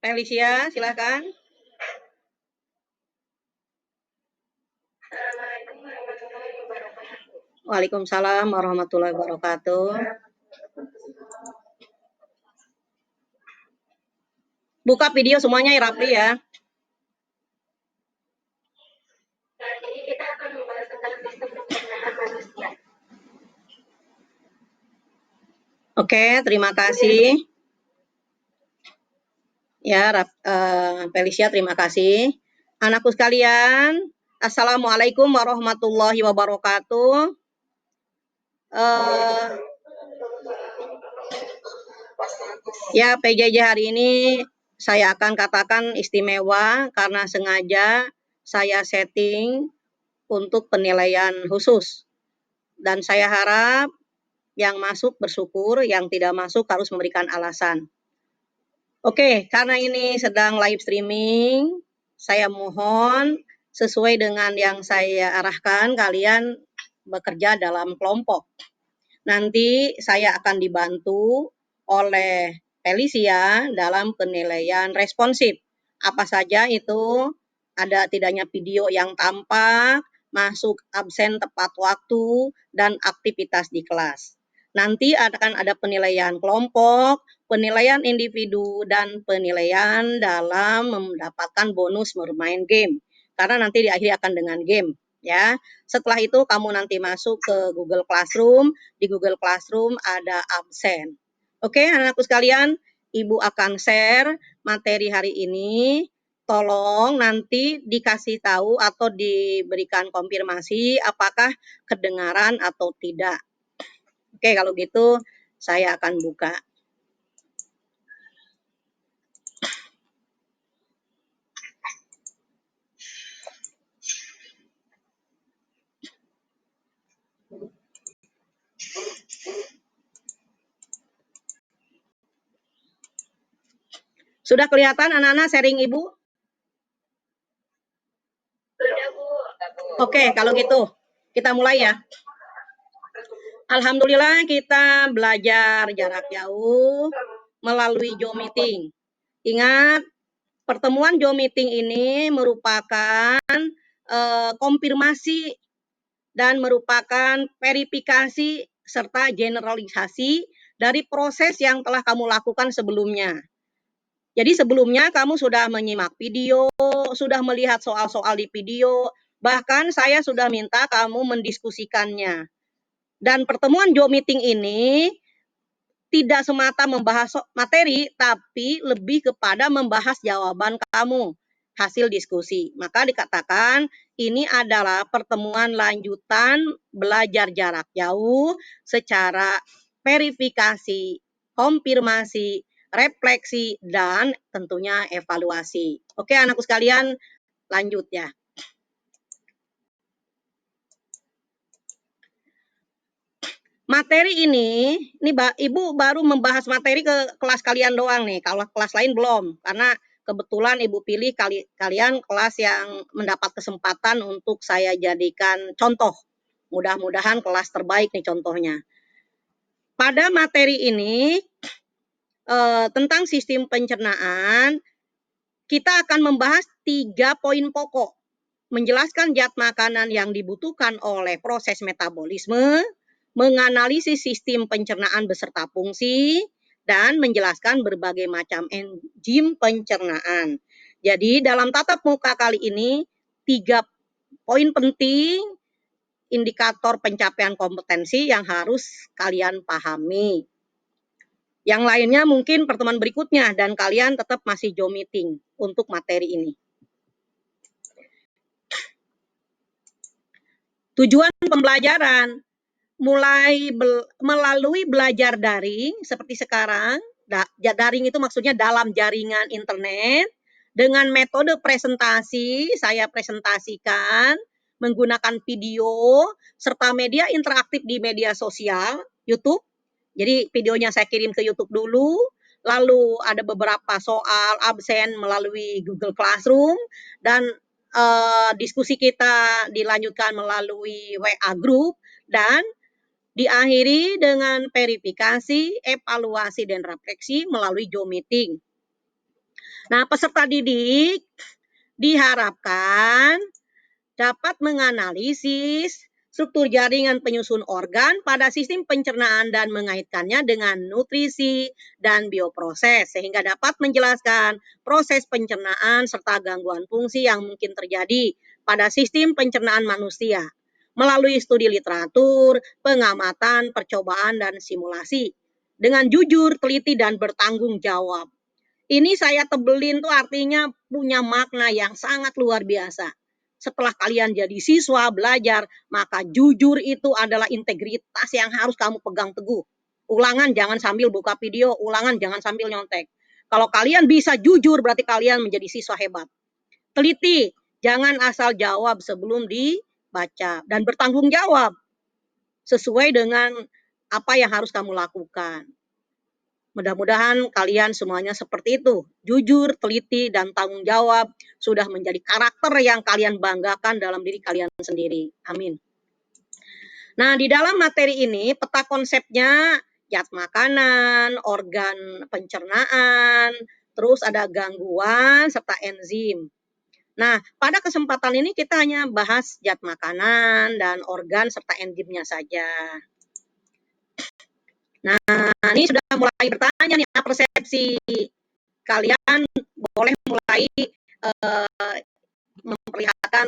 Felicia, silakan. Waalaikumsalam warahmatullahi wabarakatuh. Buka video semuanya ya, Rapli ya. Oke, terima kasih. Ya, Felicia, terima kasih. Anakku sekalian, Assalamualaikum warahmatullahi wabarakatuh. Ya, PJJ hari ini saya akan katakan istimewa karena sengaja saya setting untuk penilaian khusus. Dan saya harap yang masuk bersyukur, yang tidak masuk harus memberikan alasan. Oke, karena ini sedang live streaming, saya mohon sesuai dengan yang saya arahkan, kalian bekerja dalam kelompok. Nanti saya akan dibantu oleh Felicia dalam penilaian responsif. Apa saja itu? Ada tidaknya video yang tampak, masuk absen tepat waktu, dan aktivitas di kelas. Nanti akan ada penilaian kelompok, penilaian individu, dan penilaian dalam mendapatkan bonus bermain game. Karena nanti diakhiri akan dengan game, ya. Setelah itu kamu nanti masuk ke Google Classroom. Di Google Classroom ada absen. Oke, anak-anakku sekalian, Ibu akan share materi hari ini. Tolong nanti dikasih tahu atau diberikan konfirmasi apakah kedengaran atau tidak. Oke, kalau gitu saya akan buka. Sudah kelihatan anak-anak sharing Ibu? Sudah, Bu. Oke, kalau gitu kita mulai ya. Alhamdulillah kita belajar jarak jauh melalui Zoom meeting. Ingat, pertemuan Zoom meeting ini merupakan konfirmasi dan merupakan verifikasi serta generalisasi dari proses yang telah kamu lakukan sebelumnya. Jadi sebelumnya kamu sudah menyimak video, sudah melihat soal-soal di video, bahkan saya sudah minta kamu mendiskusikannya. Dan pertemuan Zoom meeting ini tidak semata membahas materi, tapi lebih kepada membahas jawaban kamu, hasil diskusi. Maka dikatakan ini adalah pertemuan lanjutan belajar jarak jauh secara verifikasi, konfirmasi, refleksi, dan tentunya evaluasi. Oke, anakku sekalian, lanjut ya. Materi ini Ibu baru membahas materi ke kelas kalian doang nih. Kalau kelas lain belum, karena kebetulan Ibu pilih kalian kelas yang mendapat kesempatan untuk saya jadikan contoh. Mudah-mudahan kelas terbaik nih contohnya. Pada materi ini tentang sistem pencernaan, kita akan membahas 3 poin pokok. Menjelaskan zat makanan yang dibutuhkan oleh proses metabolisme, menganalisis sistem pencernaan beserta fungsi, dan menjelaskan berbagai macam enzim pencernaan. Jadi dalam tatap muka kali ini 3 poin penting indikator pencapaian kompetensi yang harus kalian pahami. Yang lainnya mungkin pertemuan berikutnya dan kalian tetap masih Zoom meeting untuk materi ini. Tujuan pembelajaran mulai melalui belajar daring seperti sekarang. Daring itu maksudnya dalam jaringan internet dengan metode presentasi. Saya presentasikan menggunakan video serta media interaktif di media sosial YouTube. Jadi videonya saya kirim ke YouTube dulu, lalu ada beberapa soal absen melalui Google Classroom, dan diskusi kita dilanjutkan melalui WA Group, dan diakhiri dengan verifikasi, evaluasi, dan refleksi melalui Zoom meeting. Nah, peserta didik diharapkan dapat menganalisis struktur jaringan penyusun organ pada sistem pencernaan dan mengaitkannya dengan nutrisi dan bioproses sehingga dapat menjelaskan proses pencernaan serta gangguan fungsi yang mungkin terjadi pada sistem pencernaan manusia melalui studi literatur, pengamatan, percobaan, dan simulasi dengan jujur, teliti, dan bertanggung jawab. Ini saya tebelin tuh artinya punya makna yang sangat luar biasa. Setelah kalian jadi siswa belajar, maka jujur itu adalah integritas yang harus kamu pegang teguh. Ulangan jangan sambil buka video, ulangan jangan sambil nyontek. Kalau kalian bisa jujur berarti kalian menjadi siswa hebat. Teliti, jangan asal jawab sebelum dibaca dan bertanggung jawab sesuai dengan apa yang harus kamu lakukan. Mudah-mudahan kalian semuanya seperti itu. Jujur, teliti, dan tanggung jawab sudah menjadi karakter yang kalian banggakan dalam diri kalian sendiri. Amin. Nah, di dalam materi ini, peta konsepnya zat makanan, organ pencernaan, terus ada gangguan, serta enzim. Nah, pada kesempatan ini kita hanya bahas zat makanan dan organ serta enzimnya saja. Nah, ini sudah mulai bertanya nih persepsi kalian boleh mulai memperlihatkan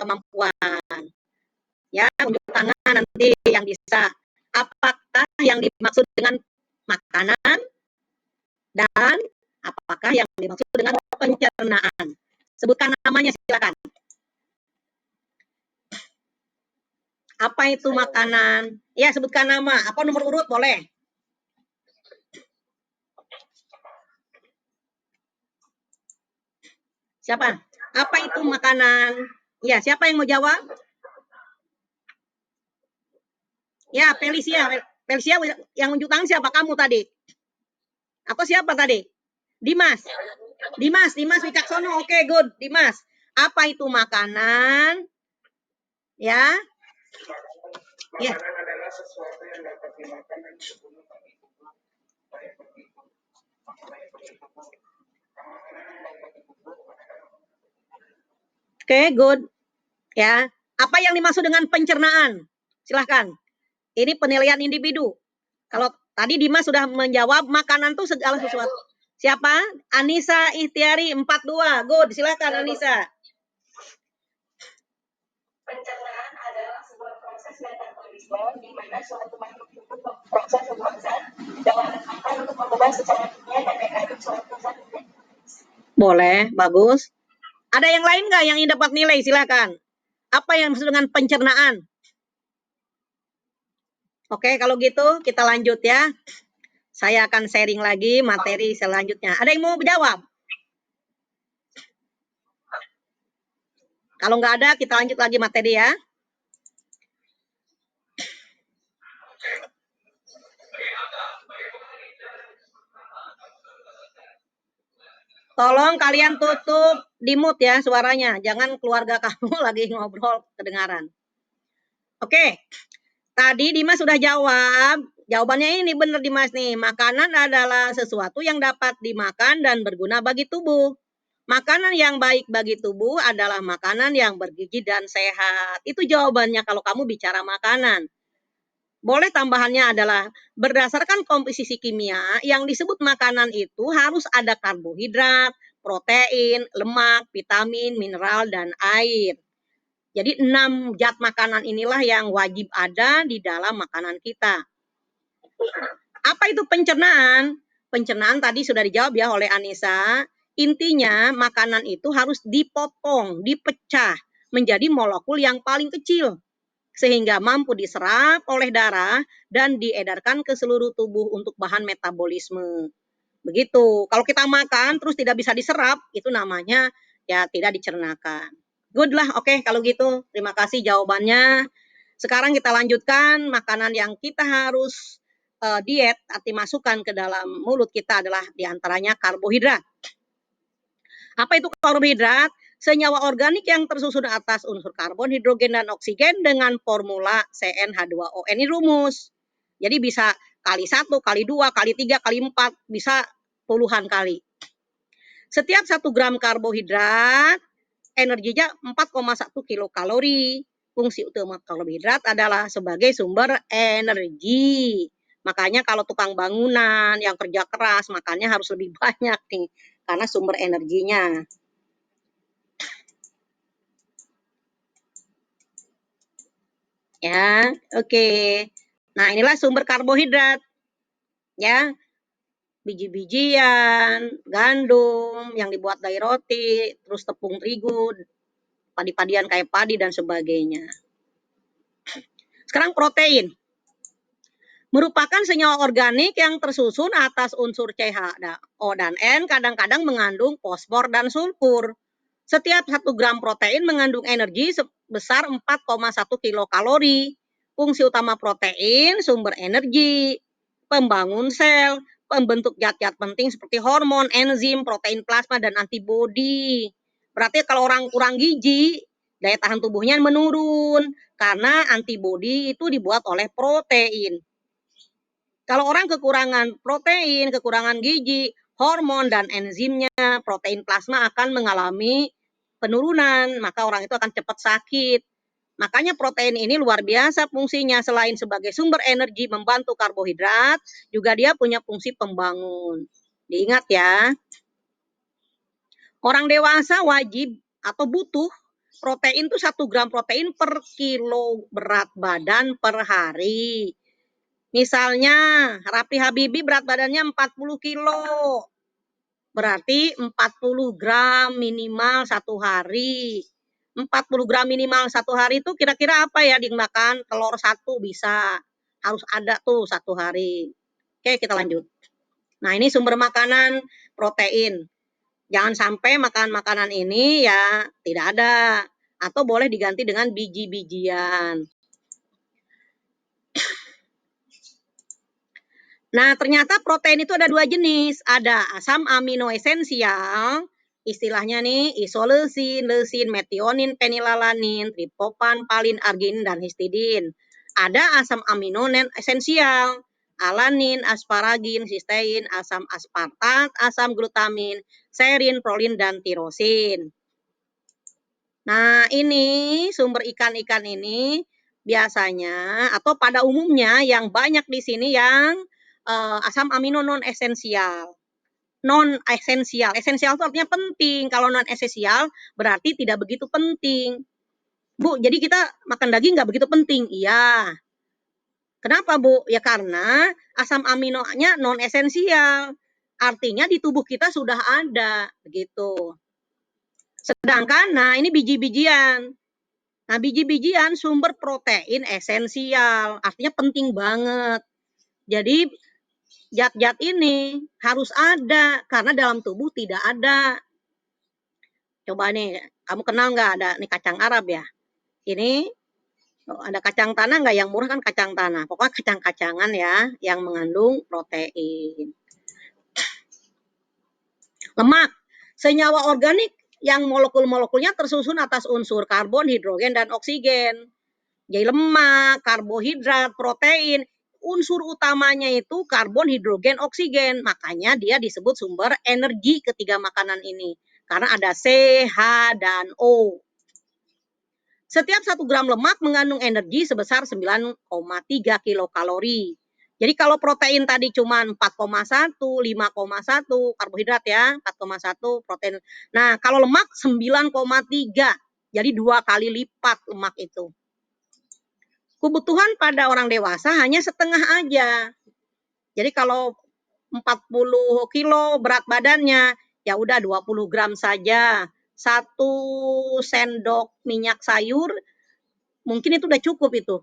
kemampuan. Ya, unjuk tangan nanti yang bisa. Apakah yang dimaksud dengan makanan dan apakah yang dimaksud dengan pencernaan? Sebutkan namanya silakan. Apa itu makanan? Ya, sebutkan nama. Apa nomor urut boleh. Siapa? Apa itu makanan? Ya, siapa yang mau jawab? Ya, Felicia. Felicia yang unjuk tangan siapa? Kamu tadi? Atau siapa tadi? Dimas. Dimas Wicaksono. Oke, good. Dimas. Apa itu makanan? Ya. Ya. Makanan adalah sesuatu yang dapat dimakan dan dibunuh bagi tubuh. Oke, good. Ya. Apa yang dimaksud dengan pencernaan? Silahkan. Ini penilaian individu. Kalau tadi Dimas sudah menjawab makanan itu segala sesuatu. Siapa? Anissa Ihtiari 42. Good, silakan Anissa. Pencernaan adalah sebuah proses metabolisme di mana suatu makhluk hidup memproses sebuah zat dengan harapan untuk mengubah secara kimia dan mekanik suatu zat. Boleh, bagus. Ada yang lain nggak yang ingin dapat nilai? Silakan. Apa yang maksud dengan pencernaan? Oke, kalau gitu kita lanjut ya. Saya akan sharing lagi materi selanjutnya. Ada yang mau jawab? Kalau nggak ada, kita lanjut lagi materi ya. Tolong kalian tutup di mute ya suaranya. Jangan keluarga kamu lagi ngobrol kedengaran. Oke, tadi Dimas sudah jawab. Jawabannya ini benar Dimas nih. Makanan adalah sesuatu yang dapat dimakan dan berguna bagi tubuh. Makanan yang baik bagi tubuh adalah makanan yang bergizi dan sehat. Itu jawabannya kalau kamu bicara makanan. Boleh tambahannya adalah berdasarkan komposisi kimia yang disebut makanan itu harus ada karbohidrat, protein, lemak, vitamin, mineral, dan air. Jadi 6 zat makanan inilah yang wajib ada di dalam makanan kita. Apa itu pencernaan? Pencernaan tadi sudah dijawab ya oleh Anissa. Intinya makanan itu harus dipotong, dipecah menjadi molekul yang paling kecil sehingga mampu diserap oleh darah dan diedarkan ke seluruh tubuh untuk bahan metabolisme. Begitu. Kalau kita makan terus tidak bisa diserap, itu namanya ya tidak dicernakan. Good lah, oke kalau gitu. Terima kasih jawabannya. Sekarang kita lanjutkan makanan yang kita harus diet arti masukkan ke dalam mulut kita adalah diantaranya karbohidrat. Apa itu karbohidrat? Senyawa organik yang tersusun atas unsur karbon, hidrogen, dan oksigen dengan formula CnH2O. Ini rumus. Jadi bisa kali 1, kali 2, kali 3, kali 4, bisa puluhan kali. Setiap 1 gram karbohidrat, energinya 4,1 kilokalori. Fungsi utama karbohidrat adalah sebagai sumber energi. Makanya kalau tukang bangunan yang kerja keras, makannya harus lebih banyak nih, karena sumber energinya. Ya, oke. Nah, inilah sumber karbohidrat. Ya, biji-bijian, gandum yang dibuat dari roti, terus tepung terigu, padi-padian kayak padi dan sebagainya. Sekarang protein. Merupakan senyawa organik yang tersusun atas unsur CH, O dan N, kadang-kadang mengandung fosfor dan sulfur. Setiap 1 gram protein mengandung energi sebesar 4,1 kilokalori. Fungsi utama protein, sumber energi, pembangun sel, pembentuk zat-zat penting seperti hormon, enzim, protein plasma, dan antibodi. Berarti kalau orang kurang gizi, daya tahan tubuhnya menurun, karena antibodi itu dibuat oleh protein. Kalau orang kekurangan protein, kekurangan gizi, hormon, dan enzimnya, protein plasma akan mengalami penurunan, maka orang itu akan cepat sakit. Makanya protein ini luar biasa fungsinya, selain sebagai sumber energi membantu karbohidrat, juga dia punya fungsi pembangun. Diingat ya, orang dewasa wajib atau butuh protein itu 1 gram protein per kilo berat badan per hari. Misalnya Rapi Habibi berat badannya 40 kilo, berarti 40 gram minimal 1 hari. 40 gram minimal 1 hari itu kira-kira apa ya dimakan? Telur 1 bisa, harus ada tuh 1 hari. Oke, kita lanjut. Nah, ini sumber makanan protein. Jangan sampai makan makanan ini ya tidak ada, atau boleh diganti dengan biji-bijian. Nah, ternyata protein itu ada 2 jenis. Ada asam amino esensial, istilahnya nih isoleusin, leusin, metionin, penilalanin, triptofan, palin, arginin, dan histidin. Ada asam amino non esensial, alanin, asparagin, sistein, asam aspartat, asam glutamin, serin, prolin, dan tirosin. Nah, ini sumber ikan-ikan ini biasanya atau pada umumnya yang banyak di sini yang asam amino non esensial. Non esensial, esensial itu artinya penting. Kalau non esensial berarti tidak begitu penting. Bu, jadi kita makan daging nggak begitu penting? Iya. Kenapa, Bu? Ya karena asam aminonya non esensial. Artinya di tubuh kita sudah ada, begitu. Sedangkan, nah ini biji-bijian. Nah, biji-bijian sumber protein esensial, artinya penting banget. Jadi zat-zat ini harus ada karena dalam tubuh tidak ada. Coba nih, kamu kenal nggak ada nih kacang Arab ya? Ini ada kacang tanah nggak? Yang murah kan kacang tanah. Pokoknya kacang-kacangan ya yang mengandung protein. Lemak, senyawa organik yang molekul-molekulnya tersusun atas unsur karbon, hidrogen, dan oksigen. Jadi lemak, karbohidrat, protein, unsur utamanya itu karbon, hidrogen, oksigen. Makanya dia disebut sumber energi ketiga makanan ini. Karena ada C, H, dan O. Setiap 1 gram lemak mengandung energi sebesar 9,3 kilokalori. Jadi kalau protein tadi cuma 4,1, 5,1, karbohidrat ya, 4,1 protein. Nah, kalau lemak 9,3. Jadi 2 kali lipat lemak itu. Kebutuhan pada orang dewasa hanya setengah aja. Jadi kalau 40 kilo berat badannya, ya udah 20 gram saja. 1 sendok minyak sayur, mungkin itu udah cukup itu.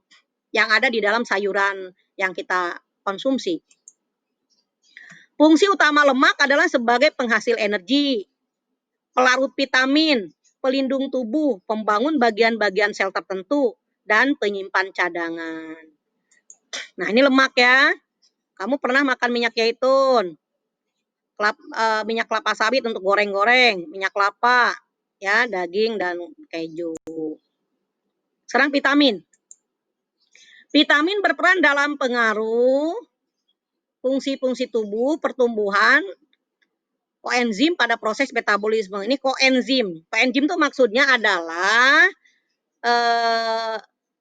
Yang ada di dalam sayuran yang kita konsumsi. Fungsi utama lemak adalah sebagai penghasil energi, pelarut vitamin, pelindung tubuh, pembangun bagian-bagian sel tertentu, dan penyimpan cadangan. Nah, ini lemak ya. Kamu pernah makan minyak zaitun, minyak kelapa sawit untuk goreng-goreng, minyak kelapa, ya, daging dan keju. Sekarang vitamin. Vitamin berperan dalam pengaruh fungsi-fungsi tubuh, pertumbuhan, Koenzim pada proses metabolisme. Ini koenzim. Koenzim itu maksudnya adalah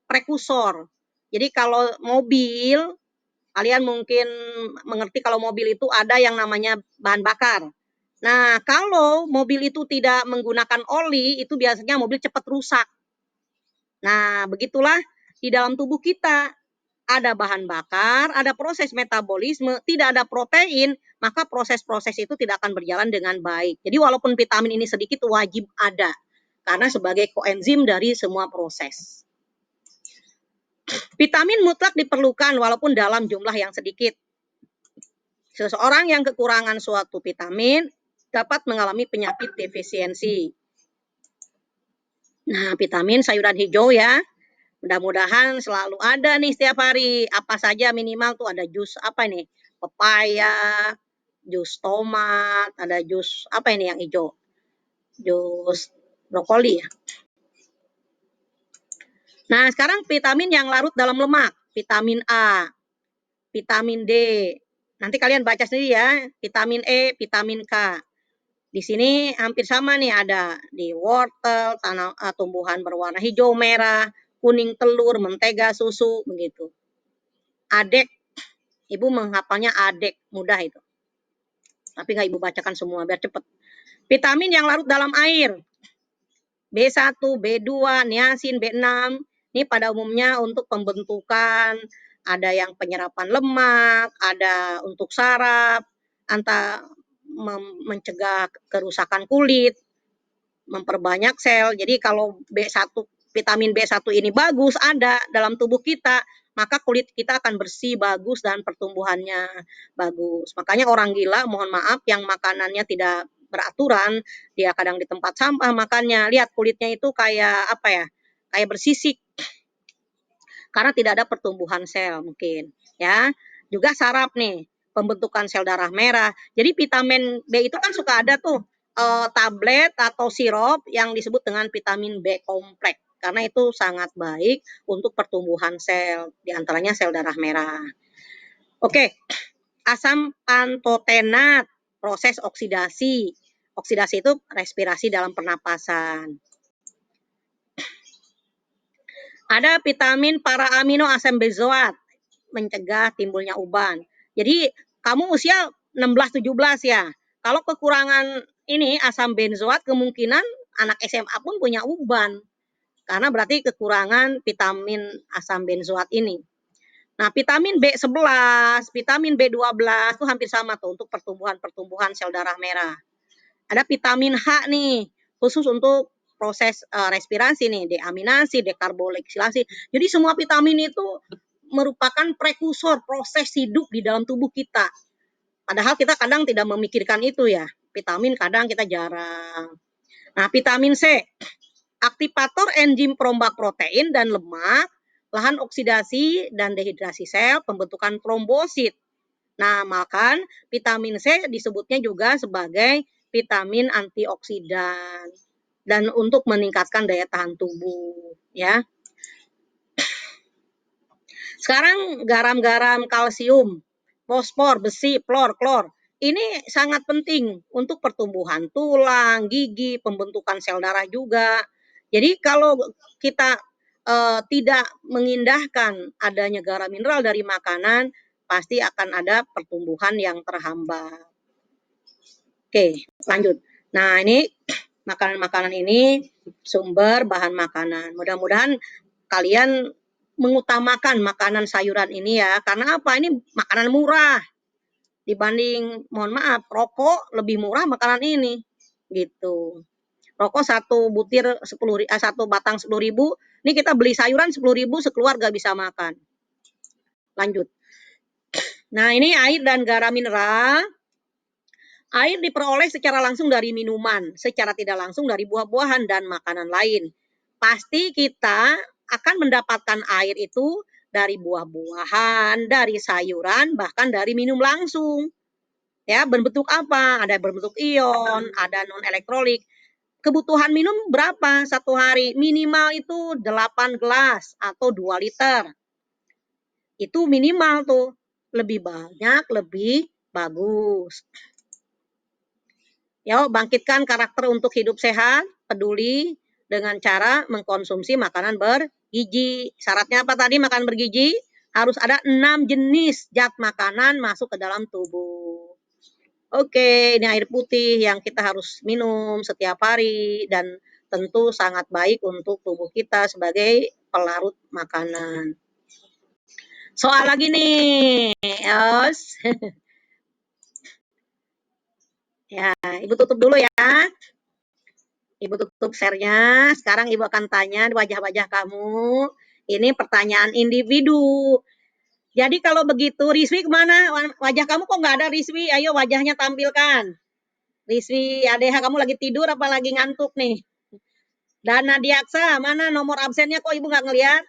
prekursor. Jadi kalau mobil, kalian mungkin mengerti kalau mobil itu ada yang namanya bahan bakar. Nah, kalau mobil itu tidak menggunakan oli, itu biasanya mobil cepat rusak. Nah, begitulah di dalam tubuh kita. Ada bahan bakar, ada proses metabolisme, tidak ada protein, maka proses-proses itu tidak akan berjalan dengan baik. Jadi walaupun vitamin ini sedikit wajib ada, karena sebagai koenzim dari semua proses. Vitamin mutlak diperlukan walaupun dalam jumlah yang sedikit. Seseorang yang kekurangan suatu vitamin dapat mengalami penyakit defisiensi. Nah, vitamin sayuran hijau ya, mudah-mudahan selalu ada nih setiap hari. Apa saja minimal tuh ada jus apa nih? Pepaya, jus tomat, ada jus apa ini yang hijau? Jus brokoli ya. Nah, sekarang vitamin yang larut dalam lemak, vitamin A, vitamin D. Nanti kalian baca sendiri ya, vitamin E, vitamin K. Di sini hampir sama nih, ada di wortel, tumbuhan berwarna hijau, merah, kuning, telur, mentega, susu, begitu. Adek, ibu menghafalnya adek, mudah itu. Tapi nggak ibu bacakan semua biar cepet. Vitamin yang larut dalam air, B1, B2, niacin, B6. Ini pada umumnya untuk pembentukan, ada yang penyerapan lemak, ada untuk saraf, mencegah kerusakan kulit, memperbanyak sel. Jadi kalau B1, vitamin B1 ini bagus ada dalam tubuh kita, maka kulit kita akan bersih, bagus, dan pertumbuhannya bagus. Makanya orang gila, mohon maaf, yang makanannya tidak beraturan, dia kadang di tempat sampah makannya, lihat kulitnya itu kayak apa ya, kayak bersisik, karena tidak ada pertumbuhan sel mungkin, ya. Juga saraf nih, pembentukan sel darah merah. Jadi vitamin B itu kan suka ada tuh tablet atau sirup yang disebut dengan vitamin B kompleks, karena itu sangat baik untuk pertumbuhan sel, diantaranya sel darah merah. Oke, asam pantotenat, proses oksidasi. Oksidasi itu respirasi dalam pernapasan. Ada vitamin para amino asam benzoat, mencegah timbulnya uban. Jadi kamu usia 16-17 ya. Kalau kekurangan ini asam benzoat, kemungkinan anak SMA pun punya uban. Karena berarti kekurangan vitamin asam benzoat ini. Nah, vitamin B11, vitamin B12 itu hampir sama tuh untuk pertumbuhan sel darah merah. Ada vitamin H nih, khusus untuk proses respirasi nih, deaminasi, dekarboksilasi. Jadi semua vitamin itu merupakan prekursor proses hidup di dalam tubuh kita. Padahal kita kadang tidak memikirkan itu ya. Vitamin kadang kita jarang. Nah, vitamin C, aktivator enzim perombak protein dan lemak, lahan oksidasi dan dehidrasi sel, pembentukan trombosit. Nah, makan vitamin C disebutnya juga sebagai vitamin antioksidan dan untuk meningkatkan daya tahan tubuh, ya. Sekarang garam-garam kalsium, fosfor, besi, klor. Ini sangat penting untuk pertumbuhan tulang, gigi, pembentukan sel darah juga. Jadi kalau kita tidak mengindahkan adanya garam mineral dari makanan, pasti akan ada pertumbuhan yang terhambat. Oke, lanjut. Nah, ini makanan-makanan ini sumber bahan makanan. Mudah-mudahan kalian mengutamakan makanan sayuran ini ya. Karena apa? Ini makanan murah. Dibanding, mohon maaf, rokok lebih murah makanan ini. Gitu. Rokok satu batang 10.000. Ini kita beli sayuran 10.000 sekeluarga bisa makan. Lanjut. Nah, ini air dan garam mineral. Air diperoleh secara langsung dari minuman, secara tidak langsung dari buah-buahan dan makanan lain. Pasti kita akan mendapatkan air itu dari buah-buahan, dari sayuran, bahkan dari minum langsung. Ya, berbentuk apa? Ada berbentuk ion, ada non-elektrolit. Kebutuhan minum berapa satu hari? Minimal itu 8 gelas atau 2 liter. Itu minimal tuh. Lebih banyak, lebih bagus. Yuk, bangkitkan karakter untuk hidup sehat, peduli dengan cara mengkonsumsi makanan bergizi. Syaratnya apa tadi makan bergizi? Harus ada 6 jenis zat makanan masuk ke dalam tubuh. Oke, ini air putih yang kita harus minum setiap hari dan tentu sangat baik untuk tubuh kita sebagai pelarut makanan. Soal lagi nih, Yos. Ya, Ibu tutup dulu ya. Ibu tutup share-nya. Sekarang Ibu akan tanya di wajah-wajah kamu. Ini pertanyaan individu. Jadi kalau begitu, Rizwi kemana? Wajah kamu kok nggak ada, Rizwi? Ayo wajahnya tampilkan. Rizwi, ADH kamu lagi tidur apa lagi ngantuk nih? Dana Diaksa, mana nomor absennya kok Ibu nggak ngelihat?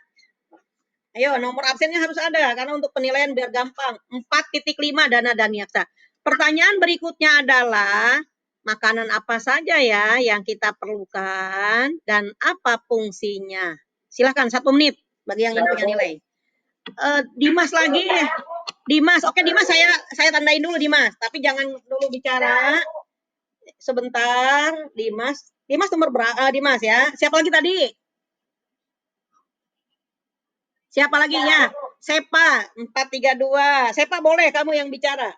Ayo, nomor absennya harus ada, karena untuk penilaian biar gampang. 4.5 Dana Diaksa. Pertanyaan berikutnya adalah, makanan apa saja ya yang kita perlukan dan apa fungsinya? Silakan 1 menit bagi yang ingin punya nilai. Dimas lagi. Dimas, oke Dimas saya tandain dulu Dimas, tapi jangan dulu bicara. Sebentar, Dimas. Dimas nomor berapa? Dimas ya. Siapa lagi tadi? Siapa lagi ya? Sepa 432. Sepa boleh kamu yang bicara.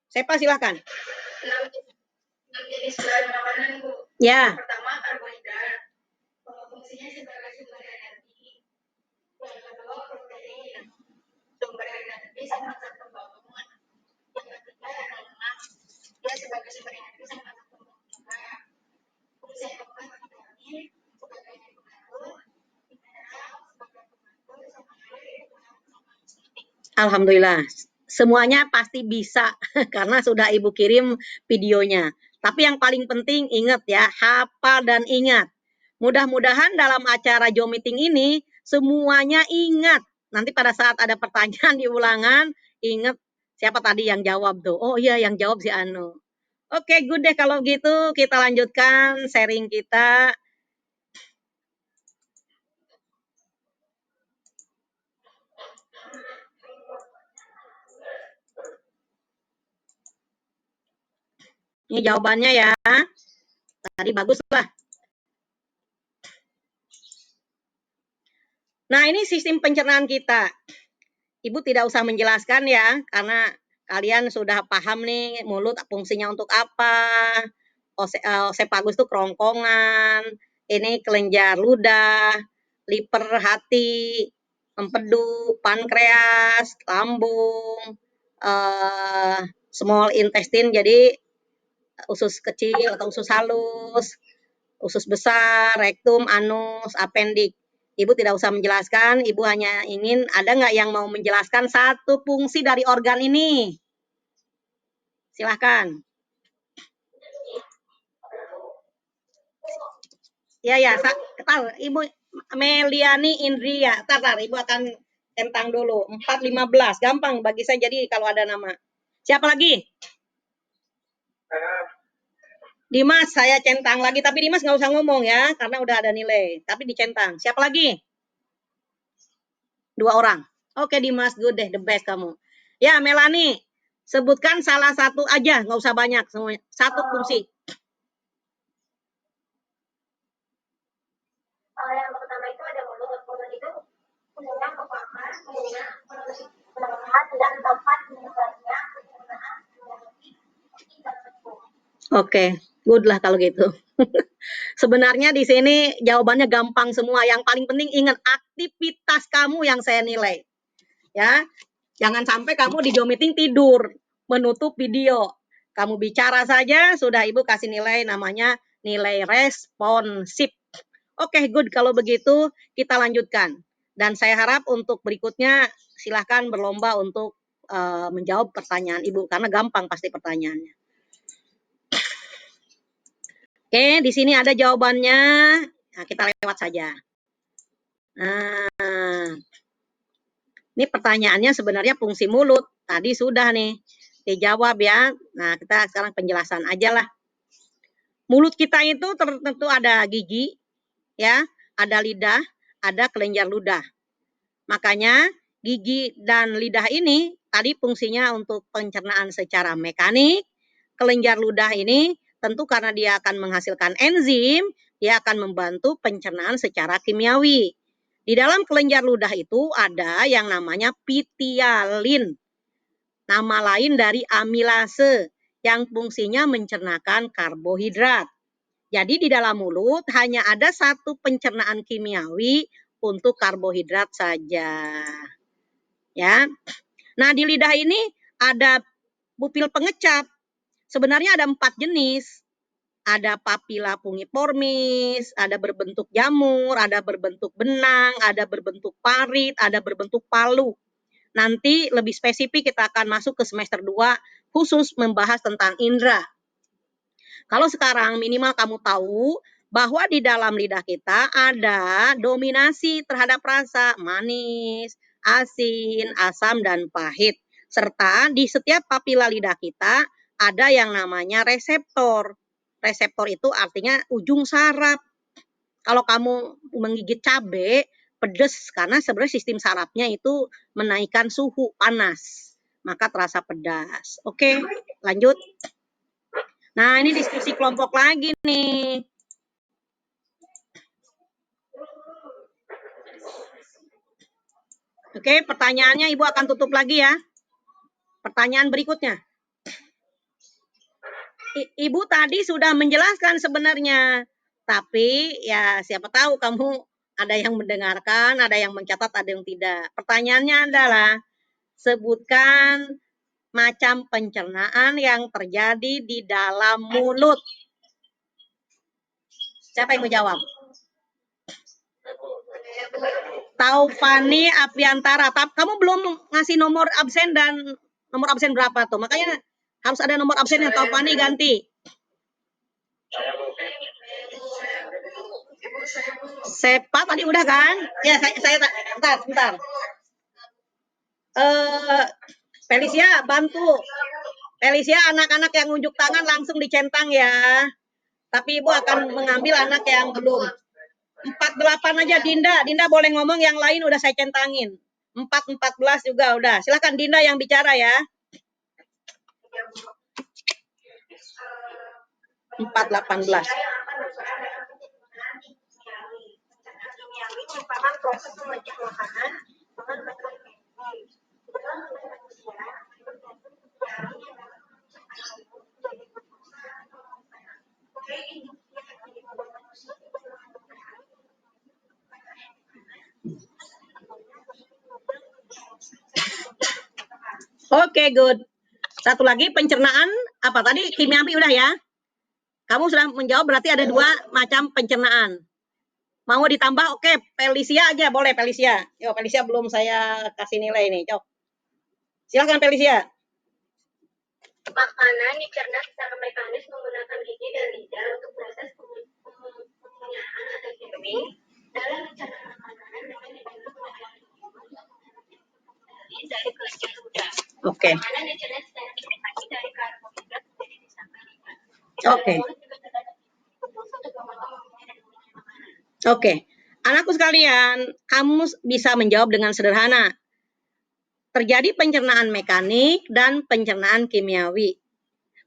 Sepa silakan. 6 jenis bahan makanan, Bu. Ya. Pertama karbohidrat. Fungsinya sebagai sumber energi. Yang kedua protein. Sumber energi sangat terbangun. Yang ketiga lemak. Dia sebagai sumber energi sangat terbangun juga. Fungsi yang keempat vitamin sebagai pengatur. Alhamdulillah, semuanya pasti bisa karena sudah Ibu kirim videonya. Tapi yang paling penting ingat ya, hafal dan ingat. Mudah-mudahan dalam acara Joe Meeting ini semuanya ingat. Nanti pada saat ada pertanyaan di ulangan, ingat siapa tadi yang jawab tuh. Oh iya, yang jawab si Anu. Oke, good deh kalau gitu kita lanjutkan sharing kita. Ini jawabannya ya. Tadi bagus lah. Nah, ini sistem pencernaan kita. Ibu tidak usah menjelaskan ya, karena kalian sudah paham nih mulut fungsinya untuk apa. Osefagus itu kerongkongan, ini kelenjar ludah, liver hati, empedu, pankreas, lambung, small intestine jadi usus kecil atau usus halus, usus besar, rektum, anus, apendik. Ibu tidak usah menjelaskan, Ibu hanya ingin ada nggak yang mau menjelaskan satu fungsi dari organ ini? Silahkan. Ya, Ibu Meliani Indria. Tar, Ibu akan centang dulu. 415, gampang bagi saya jadi kalau ada nama. Siapa lagi? Dimas, saya centang lagi. Tapi Dimas nggak usah ngomong ya, karena udah ada nilai. Tapi dicentang. Siapa lagi? 2 orang. Oke Dimas, good deh, the best kamu. Ya Melani, sebutkan salah satu aja, nggak usah banyak semuanya. Satu fungsi. Yang pertama itu ada mulut. Mulut itu fungsinya untuk makan, minum, melihat, dan tempat menyebarnya penggunaan energi dan betul. Oke, good lah kalau gitu. Sebenarnya di sini jawabannya gampang semua. Yang paling penting ingat aktivitas kamu yang saya nilai. Ya, jangan sampai kamu di Joe Meeting tidur, menutup video. Kamu bicara saja, sudah Ibu kasih nilai namanya nilai responsif. Oke, good. Kalau begitu kita lanjutkan. Dan saya harap untuk berikutnya silahkan berlomba untuk menjawab pertanyaan Ibu. Karena gampang pasti pertanyaannya. Oke, di sini ada jawabannya. Nah, kita lewat saja. Nah, ini pertanyaannya sebenarnya fungsi mulut. Tadi sudah nih dijawab ya. Nah, kita sekarang penjelasan aja lah. Mulut kita itu tentu ada gigi, ya, ada lidah, ada kelenjar ludah. Makanya gigi dan lidah ini tadi fungsinya untuk pencernaan secara mekanik. Kelenjar ludah ini tentu karena dia akan menghasilkan enzim, dia akan membantu pencernaan secara kimiawi. Di dalam kelenjar ludah itu ada yang namanya pitialin. Nama lain dari amilase yang fungsinya mencernakan karbohidrat. Jadi di dalam mulut hanya ada satu pencernaan kimiawi untuk karbohidrat saja. Ya. Nah, di lidah ini ada pupil pengecap. Sebenarnya ada 4 jenis. Ada papila pungiformis, ada berbentuk jamur, ada berbentuk benang, ada berbentuk parit, ada berbentuk palu. Nanti lebih spesifik kita akan masuk ke semester 2 khusus membahas tentang indera. Kalau sekarang minimal kamu tahu bahwa di dalam lidah kita ada dominasi terhadap rasa manis, asin, asam, dan pahit. Serta di setiap papila lidah kita ada yang namanya reseptor. Reseptor itu artinya ujung saraf. Kalau kamu menggigit cabai, pedas karena sebenarnya sistem sarafnya itu menaikkan suhu panas, maka terasa pedas. Oke, lanjut. Nah, ini diskusi kelompok lagi nih. Oke, pertanyaannya Ibu akan tutup lagi ya. Pertanyaan berikutnya. Ibu tadi sudah menjelaskan sebenarnya, tapi ya siapa tahu kamu ada yang mendengarkan, ada yang mencatat, ada yang tidak. Pertanyaannya adalah, sebutkan macam pencernaan yang terjadi di dalam mulut. Siapa yang mau jawab? Taufani Apriantara. Kamu belum ngasih nomor absen dan nomor absen berapa tuh? Makanya harus ada nomor absennya. Taufani ganti. Sepa tadi udah kan? Ya, saya bentar. Felicia bantu. Felicia, anak-anak yang unjuk tangan langsung dicentang ya. Tapi Ibu akan mengambil anak yang belum. 48 aja Dinda boleh ngomong, yang lain udah saya centangin. 14 juga udah. Silakan Dinda yang bicara ya. 418. merupakan proses memecah makanan dengan metode teknik. Dalam tubuh manusia, Oke, good. Satu lagi pencernaan apa tadi? Kimiawi udah ya. Kamu sudah menjawab, berarti ada 2 macam pencernaan. Mau ditambah? Oke, Felicia aja boleh, Felicia. Yo, Felicia belum saya kasih nilai nih. Cok. Silakan Felicia. makanan dicerna secara mekanis menggunakan gigi dan lidah untuk proses pengunyaan atau chewing. Dalam mencerna makanan dengan dari kelenjar ludah. Oke. Makanan dicerna secara mekanis dari karbohidrat menjadi disakarida. Oke. Oke. Anakku sekalian, kamu bisa menjawab dengan sederhana. Terjadi pencernaan mekanik dan pencernaan kimiawi.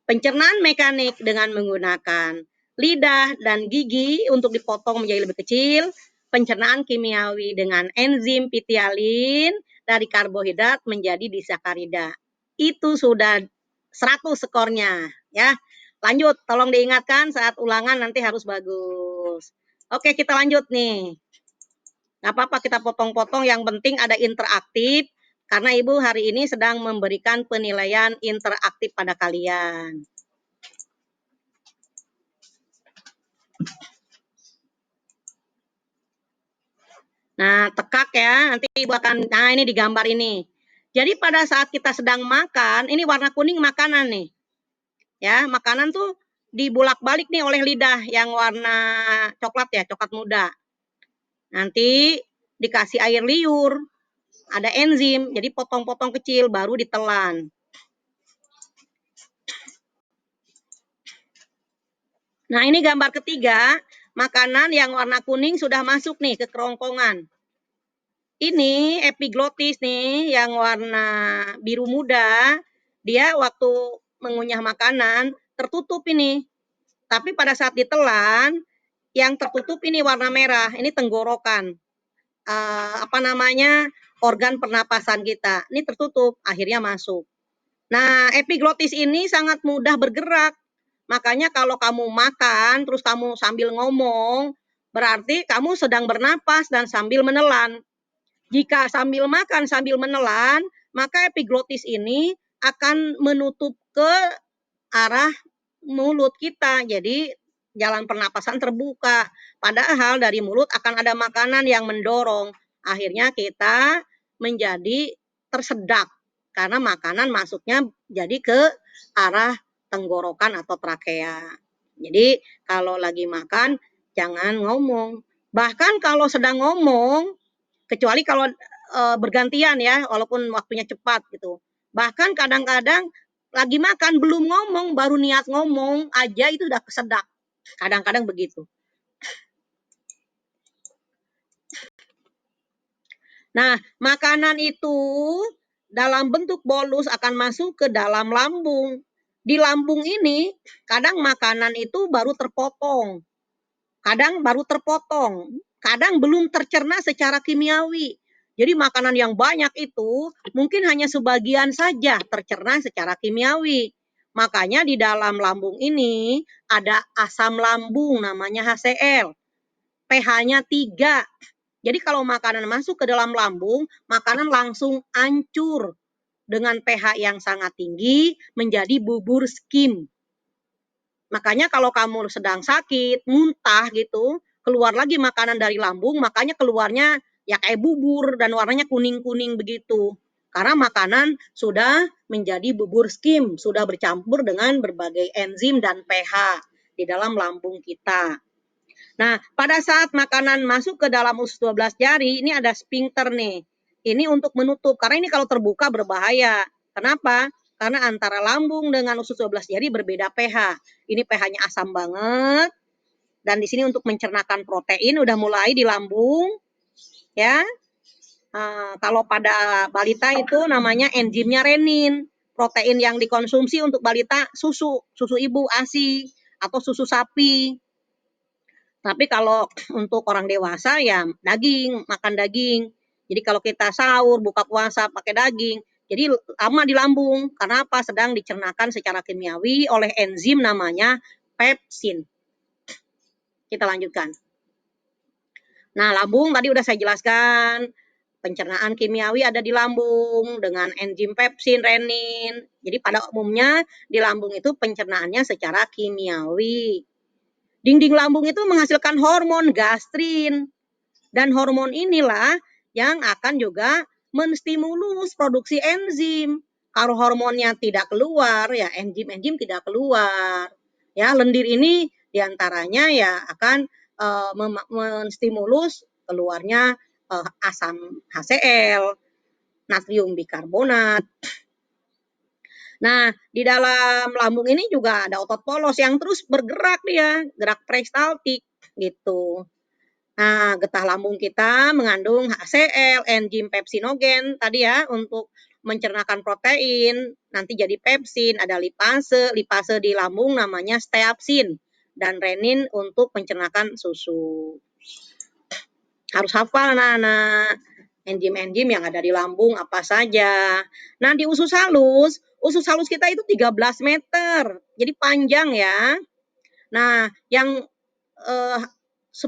Pencernaan mekanik dengan menggunakan lidah dan gigi untuk dipotong menjadi lebih kecil. Pencernaan kimiawi dengan enzim pitialin dari karbohidrat menjadi disakarida. Itu sudah 100 skornya ya. Lanjut, tolong diingatkan saat ulangan nanti harus bagus. Oke, kita lanjut nih. Nggak apa-apa kita potong-potong, yang penting ada interaktif. Karena Ibu hari ini sedang memberikan penilaian interaktif pada kalian. Nah, tekak ya, nanti Ibu akan, nah ini digambar ini. Jadi pada saat kita sedang makan, ini warna kuning makanan nih. Ya, makanan tuh dibulak-balik nih oleh lidah yang warna coklat ya, coklat muda. Nanti dikasih air liur, ada enzim, jadi potong-potong kecil baru ditelan. Nah, ini gambar ketiga, makanan yang warna kuning sudah masuk nih ke kerongkongan. ini epiglotis nih yang warna biru muda, dia waktu mengunyah makanan tertutup ini. Tapi pada saat ditelan, yang tertutup ini warna merah, ini tenggorokan. Organ pernapasan kita. Ini tertutup, akhirnya masuk. Nah, epiglotis ini sangat mudah bergerak. Makanya kalau kamu makan, terus kamu sambil ngomong, berarti kamu sedang bernapas dan sambil menelan. Jika sambil makan, sambil menelan, maka epiglotis ini akan menutup ke arah mulut kita. Jadi jalan pernapasan terbuka. Padahal dari mulut akan ada makanan yang mendorong. Akhirnya kita menjadi tersedak karena makanan masuknya jadi ke arah tenggorokan atau trakea. Jadi kalau lagi makan jangan ngomong. Bahkan kalau sedang ngomong, kecuali kalau bergantian ya, walaupun waktunya cepat gitu. Bahkan kadang-kadang lagi makan belum ngomong, baru niat ngomong aja itu udah kesedak. Kadang-kadang begitu. Nah, makanan itu dalam bentuk bolus akan masuk ke dalam lambung. Di lambung ini kadang makanan itu baru terpotong. Kadang baru terpotong, kadang belum tercerna secara kimiawi. Jadi makanan yang banyak itu mungkin hanya sebagian saja tercerna secara kimiawi. Makanya di dalam lambung ini ada asam lambung namanya HCl. pH-nya 3. Jadi kalau makanan masuk ke dalam lambung, makanan langsung hancur dengan pH yang sangat tinggi menjadi bubur skim. Makanya kalau kamu sedang sakit, muntah gitu, keluar lagi makanan dari lambung, makanya keluarnya ya kayak bubur dan warnanya kuning-kuning begitu. Karena makanan sudah menjadi bubur skim, sudah bercampur dengan berbagai enzim dan pH di dalam lambung kita. Nah, pada saat makanan masuk ke dalam usus 12 jari, ini ada sphincter nih. Ini untuk menutup, karena ini kalau terbuka berbahaya. Kenapa? Karena antara lambung dengan usus 12 jari berbeda pH. Ini pH-nya asam banget. Dan di sini untuk mencernakan protein udah mulai di lambung. Ya. Kalau pada balita itu namanya enzimnya renin. Protein yang dikonsumsi untuk balita susu ibu ASI atau susu sapi. Tapi kalau untuk orang dewasa ya daging, makan daging. Jadi kalau kita sahur, buka puasa pakai daging, jadi lama di lambung. Karena apa? Sedang dicernakan secara kimiawi oleh enzim namanya pepsin. Kita lanjutkan. Nah, lambung tadi udah saya jelaskan. Pencernaan kimiawi ada di lambung dengan enzim pepsin, renin. Jadi pada umumnya di lambung itu pencernaannya secara kimiawi. Dinding lambung itu menghasilkan hormon gastrin. Dan hormon inilah yang akan juga menstimulus produksi enzim. Kalau hormonnya tidak keluar, ya enzim-enzim tidak keluar. Ya, lendir ini diantaranya ya akan menstimulus keluarnya asam HCl, natrium bikarbonat. Nah, di dalam lambung ini juga ada otot polos yang terus bergerak dia, gerak peristaltik gitu. Nah, getah lambung kita mengandung HCl, enzim pepsinogen tadi ya untuk mencernakan protein, nanti jadi pepsin, ada lipase di lambung namanya steapsin dan renin untuk mencernakan susu. Harus hafal anak-anak. Enzim-enzim yang ada di lambung apa saja. Nah, di usus halus kita itu 13 meter. Jadi panjang ya. Nah, yang 10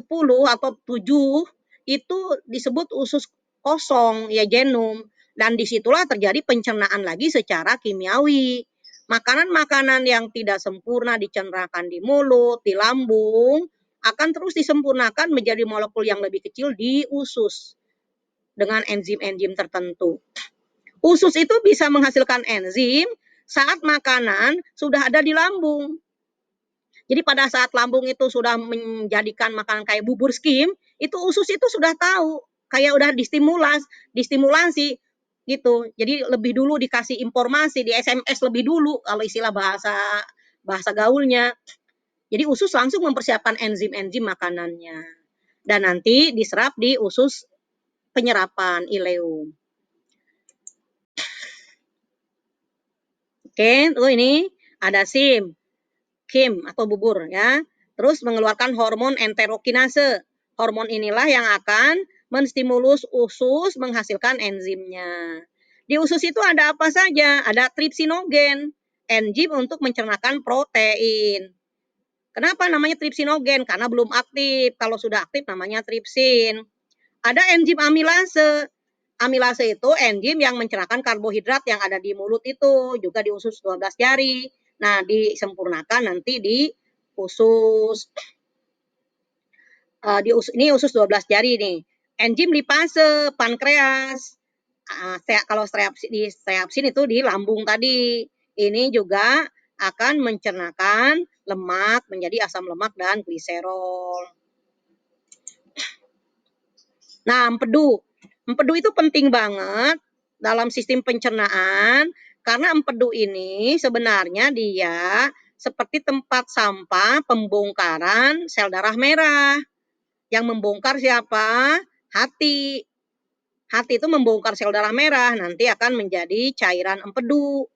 atau 7 itu disebut usus kosong ya genum dan disitulah terjadi pencernaan lagi secara kimiawi. Makanan-makanan yang tidak sempurna dicernakan di mulut, di lambung akan terus disempurnakan menjadi molekul yang lebih kecil di usus dengan enzim-enzim tertentu. Usus itu bisa menghasilkan enzim saat makanan sudah ada di lambung. Jadi pada saat lambung itu sudah menjadikan makanan kayak bubur skim, itu usus itu sudah tahu, kayak udah distimulasi gitu. Jadi lebih dulu dikasih informasi, di SMS lebih dulu kalau istilah bahasa gaulnya. Jadi usus langsung mempersiapkan enzim-enzim makanannya. Dan nanti diserap di usus penyerapan ileum. Oke, tuh ini ada KIM atau bubur ya. Terus mengeluarkan hormon enterokinase. Hormon inilah yang akan menstimulus usus menghasilkan enzimnya. Di usus itu ada apa saja? Ada tripsinogen, enzim untuk mencernakan protein. Kenapa namanya tripsinogen? Karena belum aktif. Kalau sudah aktif namanya tripsin. Ada enzim amilase. Amilase itu enzim yang mencernakan karbohidrat yang ada di mulut itu, juga di usus 12 jari. Nah, disempurnakan nanti di usus ini usus 12 jari nih. Enzim lipase, pankreas. Kalau streapsin itu di lambung tadi. Ini juga akan mencernakan lemak menjadi asam lemak dan gliserol. Nah, empedu. Empedu itu penting banget dalam sistem pencernaan karena empedu ini sebenarnya dia seperti tempat sampah pembongkaran sel darah merah. Yang membongkar siapa? Hati. Hati itu membongkar sel darah merah, nanti akan menjadi cairan empedu.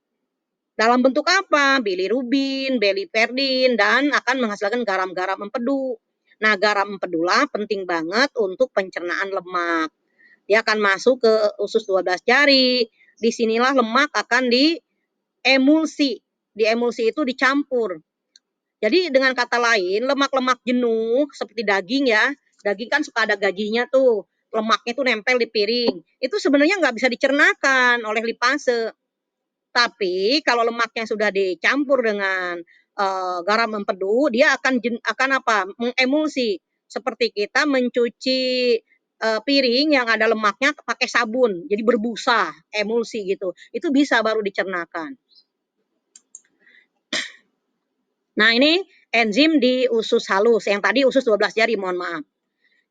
Dalam bentuk apa? Bilirubin, biliperdin, dan akan menghasilkan garam-garam empedu. Nah, garam empedulah penting banget untuk pencernaan lemak. Dia akan masuk ke usus 12 jari. Disinilah lemak akan diemulsi. Diemulsi itu dicampur. Jadi dengan kata lain, lemak-lemak jenuh seperti daging ya, daging kan suka ada gajinya tuh, lemaknya tuh nempel di piring. Itu sebenarnya nggak bisa dicernakan oleh lipase. Tapi kalau lemaknya sudah dicampur dengan garam empedu, dia akan apa? Mengemulsi. Seperti kita mencuci piring yang ada lemaknya pakai sabun, jadi berbusa, emulsi gitu. Itu bisa baru dicernakan. Nah, ini enzim di usus halus. Yang tadi usus 12 jari, mohon maaf.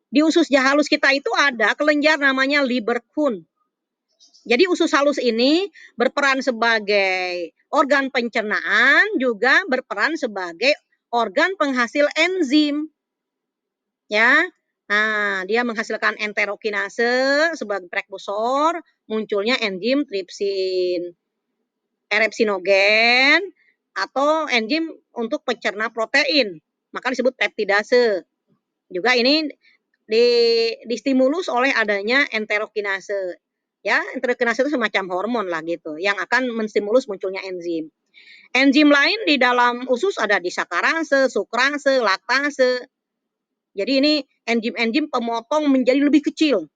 Di usus halus kita itu ada kelenjar namanya Lieberkühn. Jadi usus halus ini berperan sebagai organ pencernaan, juga berperan sebagai organ penghasil enzim. Ya. Nah, dia menghasilkan enterokinase sebagai prekursor, munculnya enzim tripsin. Erepsinogen atau enzim untuk pencerna protein, maka disebut peptidase. Juga ini distimulus oleh adanya enterokinase. Ya, enterokinase itu semacam hormon lah gitu, yang akan menstimulus munculnya enzim. Enzim lain di dalam usus ada disakarase, sukrase, laktase. Jadi ini enzim-enzim pemotong menjadi lebih kecil.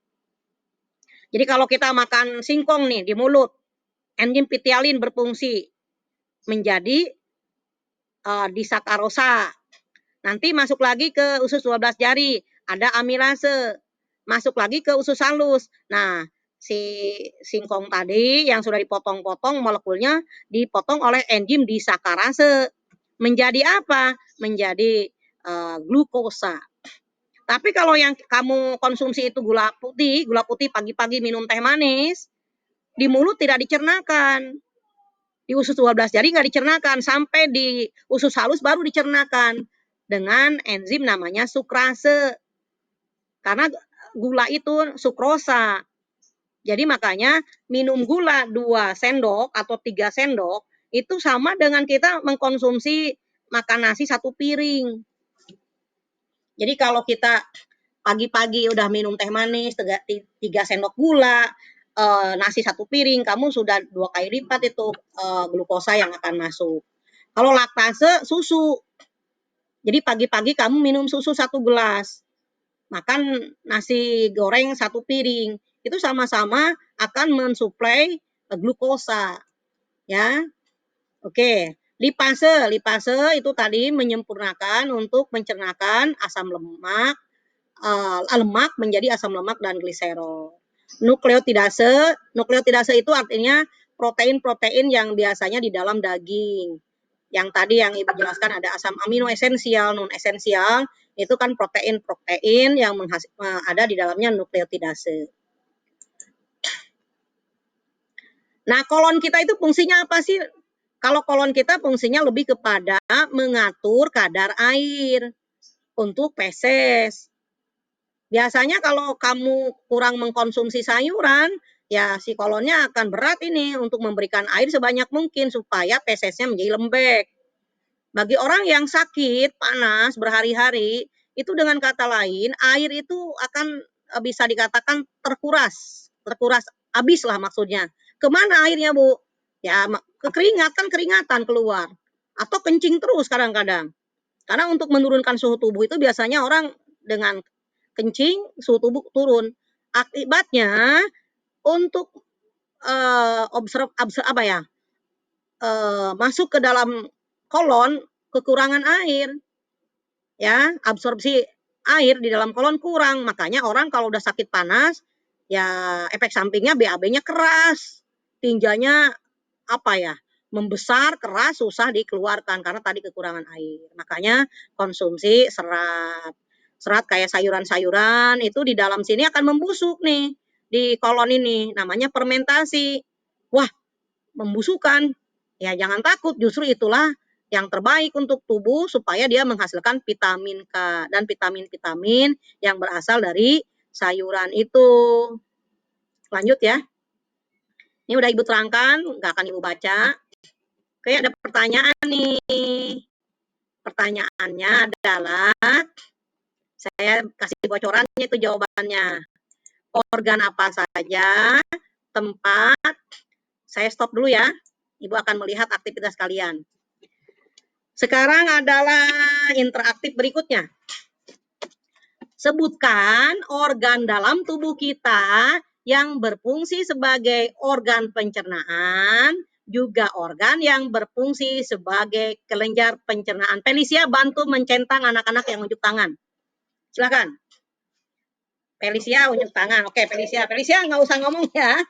Jadi kalau kita makan singkong nih di mulut, enzim pitialin berfungsi menjadi disakarosa. Nanti masuk lagi ke usus 12 jari, ada amilase. Masuk lagi ke usus halus. Nah, si singkong tadi yang sudah dipotong-potong molekulnya dipotong oleh enzim disakarase. Menjadi apa? Menjadi glukosa. Tapi kalau yang kamu konsumsi itu gula putih pagi-pagi minum teh manis, di mulut tidak dicernakan. Di usus 12 jari nggak dicernakan, sampai di usus halus baru dicernakan dengan enzim namanya sukrase. Karena gula itu sukrosa. Jadi makanya minum gula 2 sendok atau 3 sendok itu sama dengan kita mengkonsumsi makan nasi 1 piring. Jadi kalau kita pagi-pagi udah minum teh manis 3 sendok gula, nasi 1 piring, kamu sudah 2 kali lipat itu glukosa yang akan masuk. Kalau laktase, susu. Jadi pagi-pagi kamu minum susu 1 gelas, makan nasi goreng 1 piring, itu sama-sama akan mensuplai glukosa. Ya, oke. Lipase itu tadi menyempurnakan untuk mencernakan asam lemak, lemak menjadi asam lemak dan gliserol. Nukleotidase itu artinya protein-protein yang biasanya di dalam daging. Yang tadi yang Ibu jelaskan ada asam amino esensial, non esensial, itu kan protein-protein yang ada di dalamnya nukleotidase. Nah, kolon kita itu fungsinya apa sih? Kalau kolon kita fungsinya lebih kepada mengatur kadar air untuk feses. Biasanya kalau kamu kurang mengkonsumsi sayuran, ya si kolonnya akan berat ini untuk memberikan air sebanyak mungkin supaya fesesnya menjadi lembek. Bagi orang yang sakit, panas, berhari-hari, itu dengan kata lain, air itu akan bisa dikatakan terkuras habis lah maksudnya. Kemana airnya, Bu? Ya ke keringat, kan keringatan keluar. Atau kencing terus kadang-kadang. Karena untuk menurunkan suhu tubuh itu biasanya orang dengan kencing, suhu tubuh turun. Akibatnya untuk masuk ke dalam kolon kekurangan air, ya absorpsi air di dalam kolon kurang. Makanya orang kalau udah sakit panas, ya efek sampingnya BAB-nya keras, tinjanya membesar, keras, susah dikeluarkan karena tadi kekurangan air. Makanya konsumsi serat. Serat kayak sayuran-sayuran itu di dalam sini akan membusuk nih di kolon ini, namanya fermentasi. Wah, membusukkan. Ya jangan takut, justru itulah yang terbaik untuk tubuh supaya dia menghasilkan vitamin K dan vitamin-vitamin yang berasal dari sayuran itu. Lanjut ya. Ini udah Ibu terangkan, nggak akan Ibu baca. Oke, ada pertanyaan nih. Pertanyaannya adalah, saya kasih bocorannya itu jawabannya. Organ apa saja, tempat, saya stop dulu ya. Ibu akan melihat aktivitas kalian. Sekarang adalah interaktif berikutnya. Sebutkan organ dalam tubuh kita yang berfungsi sebagai organ pencernaan, juga organ yang berfungsi sebagai kelenjar pencernaan. Felicia bantu mencentang anak-anak yang unjuk tangan. Silakan. Felicia unjuk tangan. Oke, Felicia nggak usah ngomong ya.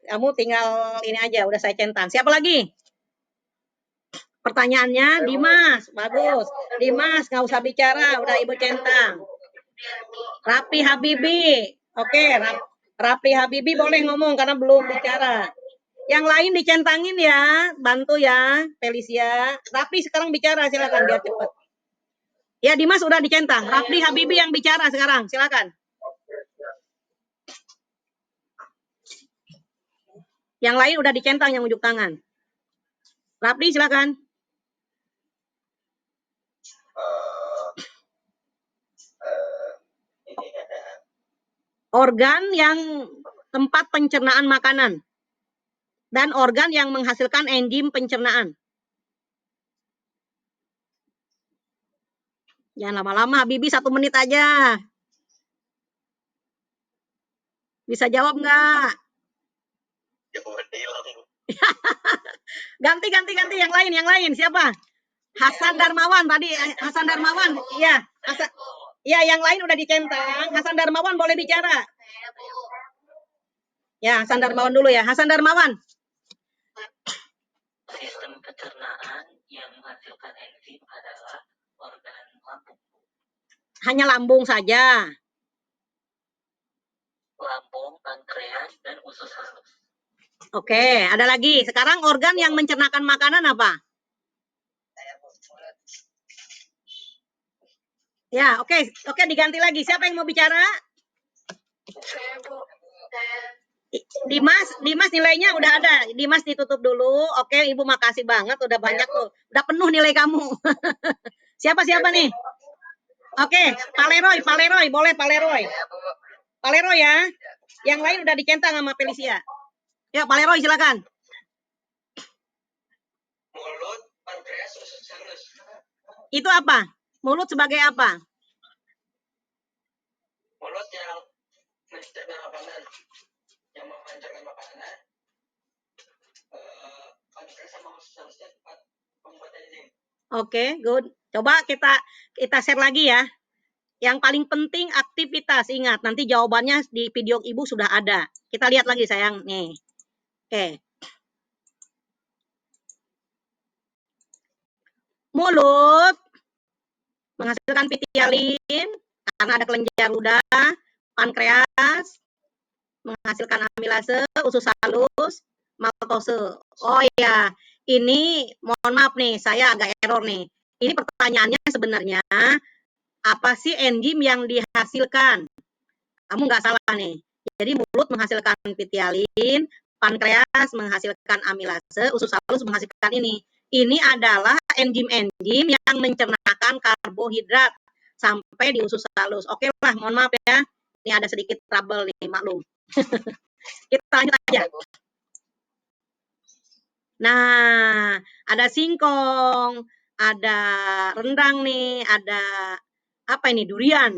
Kamu tinggal ini aja, udah saya centang. Siapa lagi? Pertanyaannya Dimas, bagus. Dimas nggak usah bicara, udah Ibu centang. Rapi Habibi, oke. Rapi Habibi boleh ngomong karena belum bicara. Yang lain dicentangin ya, bantu ya, Felicia. Rapi sekarang bicara, silakan biar cepat. Ya Dimas udah dicentang. Rapi Habibi yang bicara sekarang, silakan. Yang lain udah dicentang yang unjuk tangan. Rapi silakan. Organ yang tempat pencernaan makanan dan organ yang menghasilkan enzim pencernaan. Jangan lama-lama, Bibi 1 menit aja. Bisa jawab nggak? Ganti yang lain. Siapa? Hasan Darmawan tadi. Hasan Darmawan. Iya. Iya, yang lain udah dicentang. Hasan Darmawan boleh bicara. Ya, Hasan Darmawan dulu ya. Hasan Darmawan. Sistem pencernaan yang menghasilkan enzim adalah organ lambung. Hanya lambung saja. Lambung, pankreas, dan usus halus. Oke, ada lagi. Sekarang organ yang mencernakan makanan apa? Ya, oke, diganti lagi. Siapa yang mau bicara? Dimas nilainya udah ada. Dimas ditutup dulu. Oke, Ibu makasih banget. Udah banyak tuh. Udah penuh nilai kamu. Siapa nih? Oke, Paleroy. Boleh Paleroy. Paleroy ya. Yang lain udah dicentang sama Felicia. Ya, Paleroy silakan. Mulut, pankreas, usus halus. Itu apa? Mulut sebagai apa? Mulut yang mencerna makanan, yang memancarkan makanan. Pankreas sama usus halusnya tempat membuat enzim. Oke, good. Coba kita share lagi ya. Yang paling penting aktivitas. Ingat, nanti jawabannya di video Ibu sudah ada. Kita lihat lagi sayang. Nih. Oke. Mulut menghasilkan pitialin karena ada kelenjar ludah, pankreas menghasilkan amilase, usus halus, maltose. Oh iya, ini mohon maaf nih, saya agak error nih. Ini pertanyaannya sebenarnya apa sih enzim yang dihasilkan? Kamu nggak salah nih. Jadi mulut menghasilkan pitialin, pankreas menghasilkan amilase, usus halus menghasilkan ini. Ini adalah enzim-enzim yang mencernakan karbohidrat sampai di usus halus. Oke lah, mohon maaf ya. Ini ada sedikit trouble nih, maklum. Kita lanjut aja. Nah, ada singkong, ada rendang nih, ada apa ini, durian.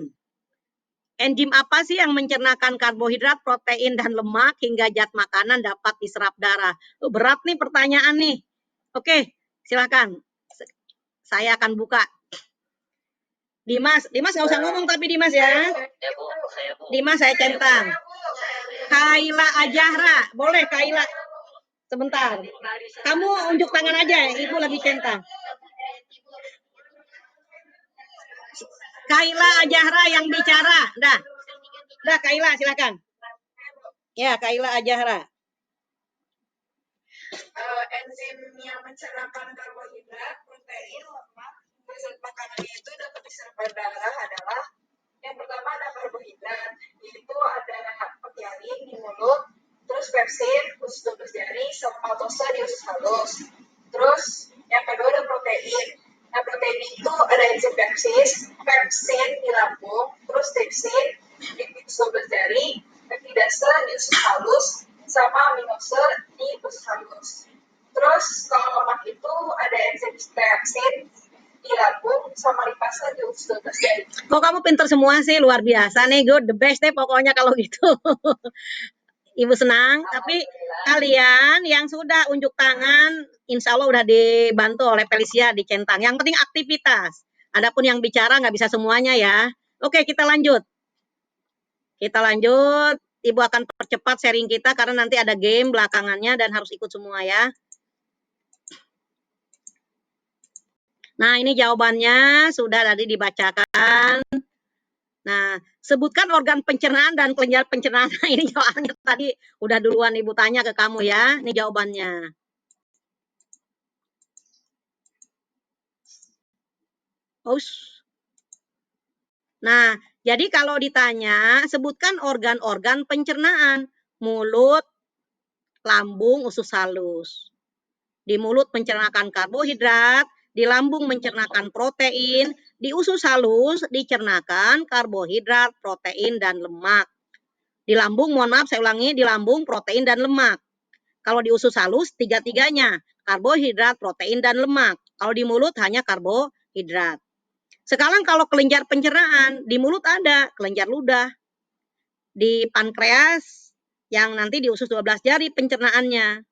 Enzim apa sih yang mencernakan karbohidrat, protein, dan lemak hingga zat makanan dapat diserap darah? Berat nih pertanyaan nih. Oke, silakan. Saya akan buka. Dimas nggak usah ngomong tapi Dimas ya. Dimas saya centang. Kaila Ajahra, boleh Kaila. Sebentar. Kamu unjuk tangan aja, Ibu lagi centang. Kaila Ajahra yang bicara. Dah Kaila silakan. Ya, Kaila Ajahra. Enzim yang mencernakan karbohidrat, protein, lemak, zat makanan itu dapat diserap darah adalah yang pertama ada karbohidrat, yaitu ada pitialin di mulut, terus pepsin, usus 12 jari, sama maltose di usus halus. Terus yang kedua ada protein. Nah, protein itu ada enzim pepsin di lambung, terus tripsin di usus 12 jari, peptidase di usus halus, sama aminose di usus halus. Terus kalau lemak itu ada enzim pepsin di lambung sama lipase di usus 12 jari. Kok kamu pinter semua sih, luar biasa nih, good, the best deh pokoknya kalau gitu. Ibu senang, tapi kalian yang sudah unjuk tangan, insya Allah udah dibantu oleh Felicia di centang. Yang penting aktivitas. Adapun yang bicara nggak bisa semuanya ya. Oke, kita lanjut. Ibu akan percepat sharing kita karena nanti ada game belakangannya dan harus ikut semua ya. Nah, ini jawabannya sudah tadi dibacakan. Nah, sebutkan organ pencernaan dan kelenjar pencernaan. Nah, ini jawabannya tadi udah duluan Ibu tanya ke kamu ya. Ini jawabannya. Nah, jadi kalau ditanya, sebutkan organ-organ pencernaan. Mulut, lambung, usus halus. Di mulut mencernakan karbohidrat, di lambung mencernakan protein, di usus halus dicernakan karbohidrat, protein, dan lemak. Di lambung, mohon maaf saya ulangi, di lambung protein dan lemak. Kalau di usus halus, tiga-tiganya, karbohidrat, protein, dan lemak. Kalau di mulut hanya karbohidrat. Sekarang kalau kelenjar pencernaan, di mulut ada kelenjar ludah, di pankreas, yang nanti di usus 12 jari pencernaannya.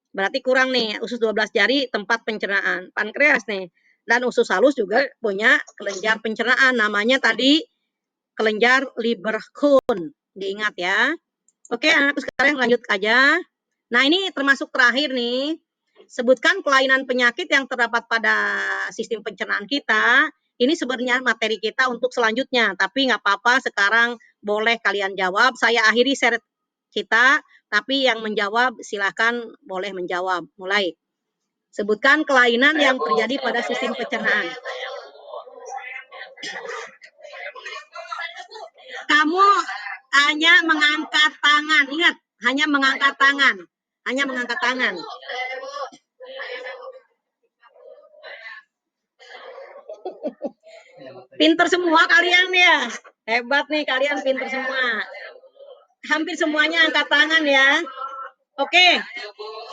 Berarti kurang nih, usus 12 jari tempat pencernaan. Pankreas nih. Dan usus halus juga punya kelenjar pencernaan. Namanya tadi kelenjar Lieberkühn. Diingat ya. Oke, anak sekarang lanjut aja. Nah, ini termasuk terakhir nih. Sebutkan kelainan penyakit yang terdapat pada sistem pencernaan kita. Ini sebenarnya materi kita untuk selanjutnya. Tapi nggak apa-apa, sekarang boleh kalian jawab. Saya akhiri share kita. Tapi yang menjawab silahkan boleh menjawab. Mulai. Sebutkan kelainan yang terjadi pada sistem pencernaan. Kamu hanya mengangkat tangan. Ingat, hanya mengangkat tangan. Hanya mengangkat tangan. Pinter semua kalian ya. Hebat nih kalian, pinter semua. Hampir semuanya angkat tangan ya. Oke,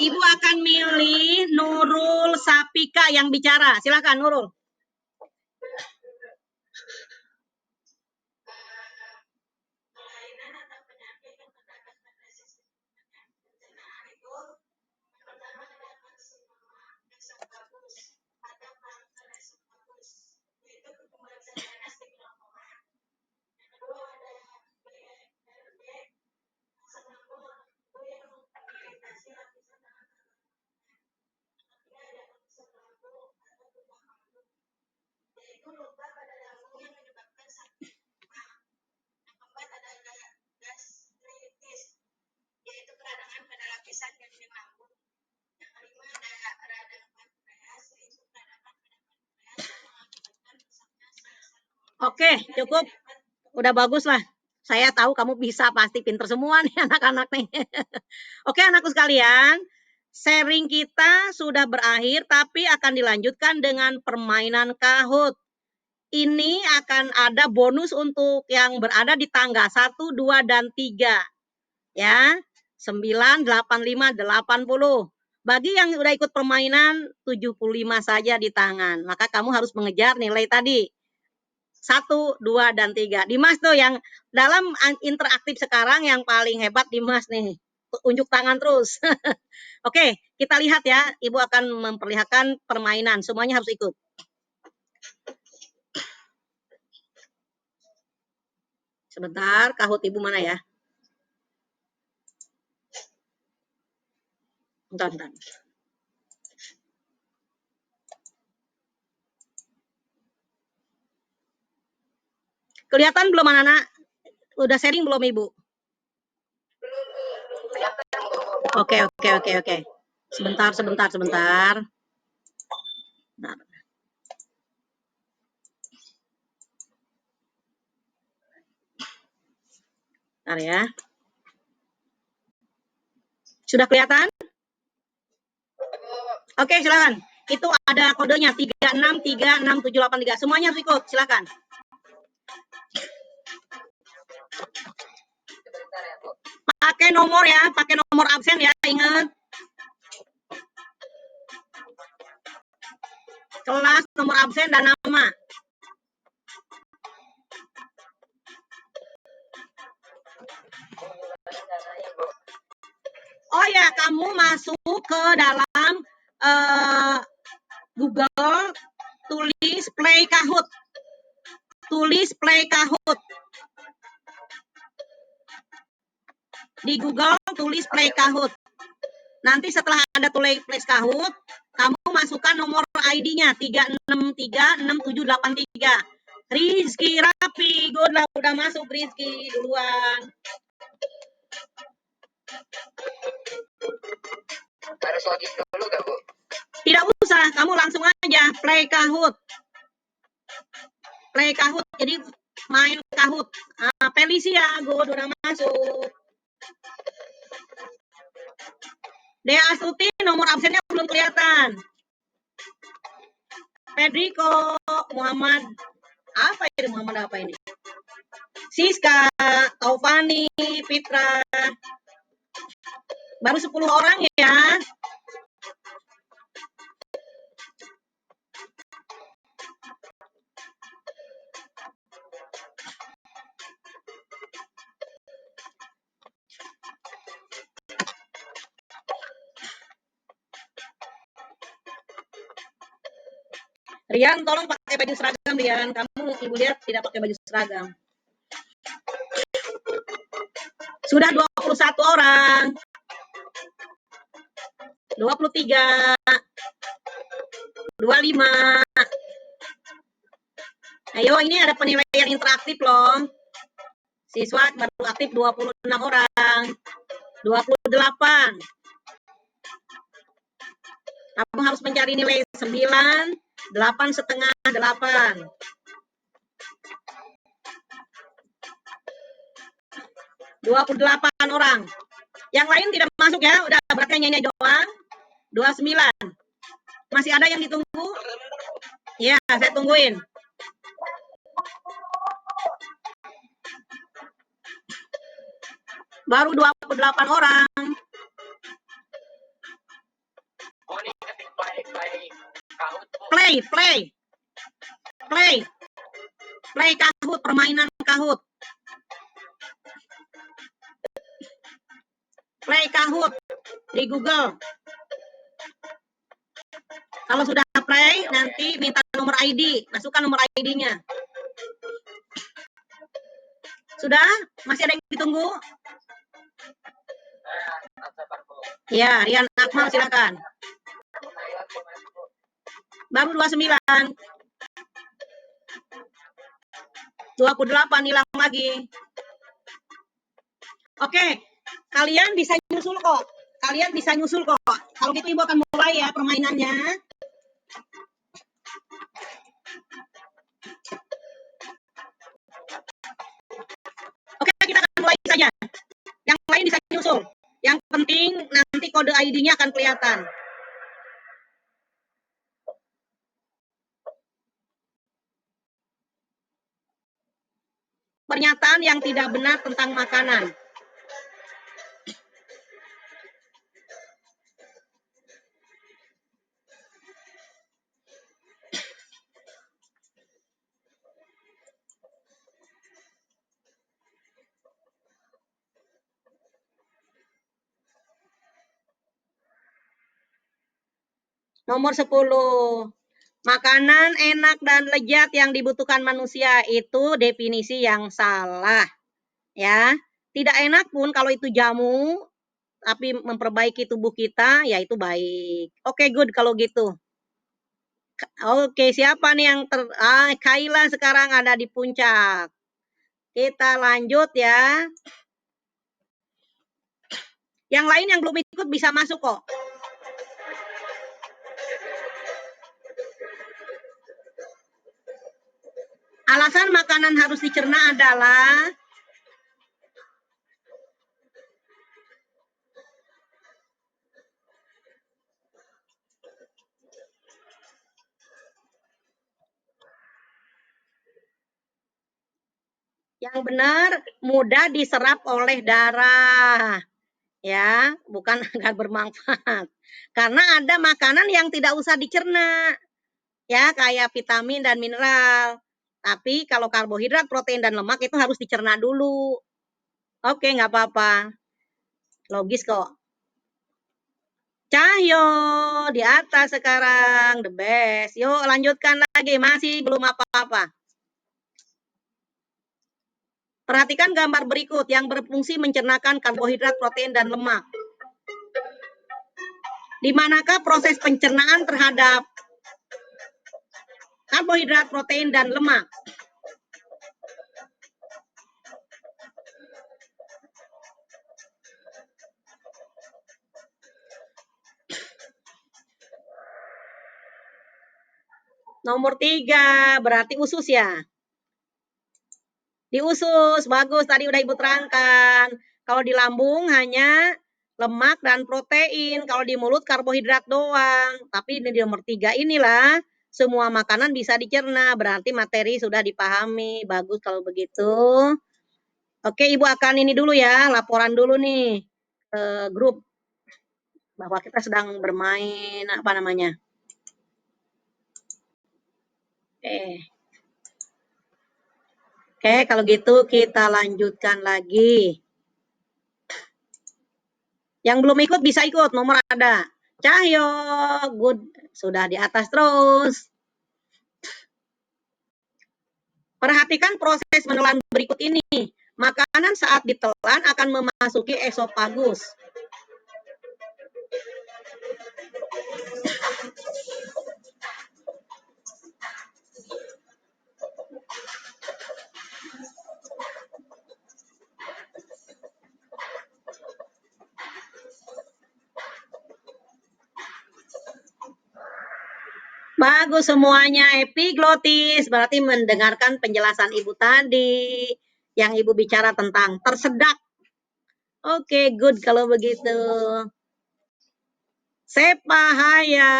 Ibu akan milih Nurul Sapika yang bicara. Silakan Nurul. Oke, cukup. Udah bagus lah. Saya tahu kamu bisa, pasti pinter semua nih anak-anak nih. Oke anakku sekalian, sharing kita sudah berakhir tapi akan dilanjutkan dengan permainan Kahoot. Ini akan ada bonus untuk yang berada di tangga 1, 2, dan 3. Ya, 9, 8, 5, 80. Bagi yang udah ikut permainan, 75 saja di tangan. Maka kamu harus mengejar nilai tadi. 1, 2, dan 3. Dimas tuh yang dalam interaktif sekarang yang paling hebat Dimas nih. Unjuk tangan terus. Oke, kita lihat ya. Ibu akan memperlihatkan permainan. Semuanya harus ikut. Sebentar, Kahoot Ibu mana ya? Bentar. Kelihatan belum anak-anak? Udah sharing belum Ibu? Oke. Sebentar. Bentar ya. Sudah kelihatan? Oke, silakan. Itu ada kodenya 363673. Semuanya harus ikut, silakan. Pakai nomor ya, pakai nomor absen ya, ingat. Kelas, nomor absen, dan nama. Oh ya, kamu masuk ke dalam Google, tulis Play Kahoot. Di Google tulis Play Kahoot. Nanti setelah ada Play Kahoot, kamu masukkan nomor ID-nya 3636783. Rizky Rapi, good lah, udah masuk Rizky duluan. Harus login dulu gak, Bu? Tidak usah, kamu langsung aja Play Kahoot. Jadi main Kahoot. Felicia, good, udah masuk. Dea Astuti, nomor absennya belum kelihatan. Pedrico, Muhammad apa ini? Siska, Taufani, Fitra. Baru 10 orang ya. Rian, tolong pakai baju seragam, Rian. Kamu ibu lihat tidak pakai baju seragam. Sudah 21 orang. 23. 25. Ayo, ini ada penilaian interaktif loh. Siswa baru aktif 26 orang. 28. Kamu harus mencari nilai 9, 8,5, 8. 28 orang. Yang lain tidak masuk ya, udah berarti nyanyi doang. 29. Masih ada yang ditunggu? Ya, saya tungguin. Baru 28 orang. Play Kahoot, permainan Kahoot. Play Kahoot di Google. Kalau sudah play, nanti minta nomor ID. Masukkan nomor ID-nya. Sudah? Masih ada yang ditunggu? Ya, Rian Akmal silakan. Baru 29. 28 hilang lagi. Oke, kalian bisa nyusul kok. Kalau gitu Ibu akan mulai ya permainannya. Oke, ABCD-nya akan kelihatan. Pernyataan yang tidak benar tentang makanan. Nomor 10. Makanan enak dan lezat yang dibutuhkan manusia itu definisi yang salah. Ya, tidak enak pun kalau itu jamu, tapi memperbaiki tubuh kita, ya itu baik. Oke, good kalau gitu. Oke, siapa nih yang Kaila sekarang ada di puncak. Kita lanjut ya. Yang lain yang belum ikut bisa masuk kok. Alasan makanan harus dicerna adalah yang benar mudah diserap oleh darah. Ya, bukan akan bermanfaat. Karena ada makanan yang tidak usah dicerna. Ya, kayak vitamin dan mineral. Tapi kalau karbohidrat, protein, dan lemak itu harus dicerna dulu. Oke, nggak apa-apa. Logis kok. Cahyo, di atas sekarang. The best. Yuk, lanjutkan lagi. Masih belum apa-apa. Perhatikan gambar berikut yang berfungsi mencernakan karbohidrat, protein, dan lemak. Di manakah proses pencernaan terhadap karbohidrat, protein, dan lemak? Nomor 3, berarti usus ya. Di usus, bagus. Tadi udah Ibu terangkan. Kalau di lambung hanya lemak dan protein. Kalau di mulut karbohidrat doang. Tapi di nomor 3 inilah semua makanan bisa dicerna. Berarti materi sudah dipahami. Bagus kalau begitu. Oke, Ibu akan ini dulu ya. Laporan dulu nih ke grup. Bahwa kita sedang bermain, apa namanya. Oke, kalau gitu kita lanjutkan lagi. Yang belum ikut bisa ikut, nomor ada. Cahyo, good, sudah di atas terus. Perhatikan proses menelan berikut ini. Makanan saat ditelan akan memasuki esofagus. Bagus semuanya, epiglotis, berarti mendengarkan penjelasan Ibu tadi, yang Ibu bicara tentang tersedak. Oke, good kalau begitu. Sepahaya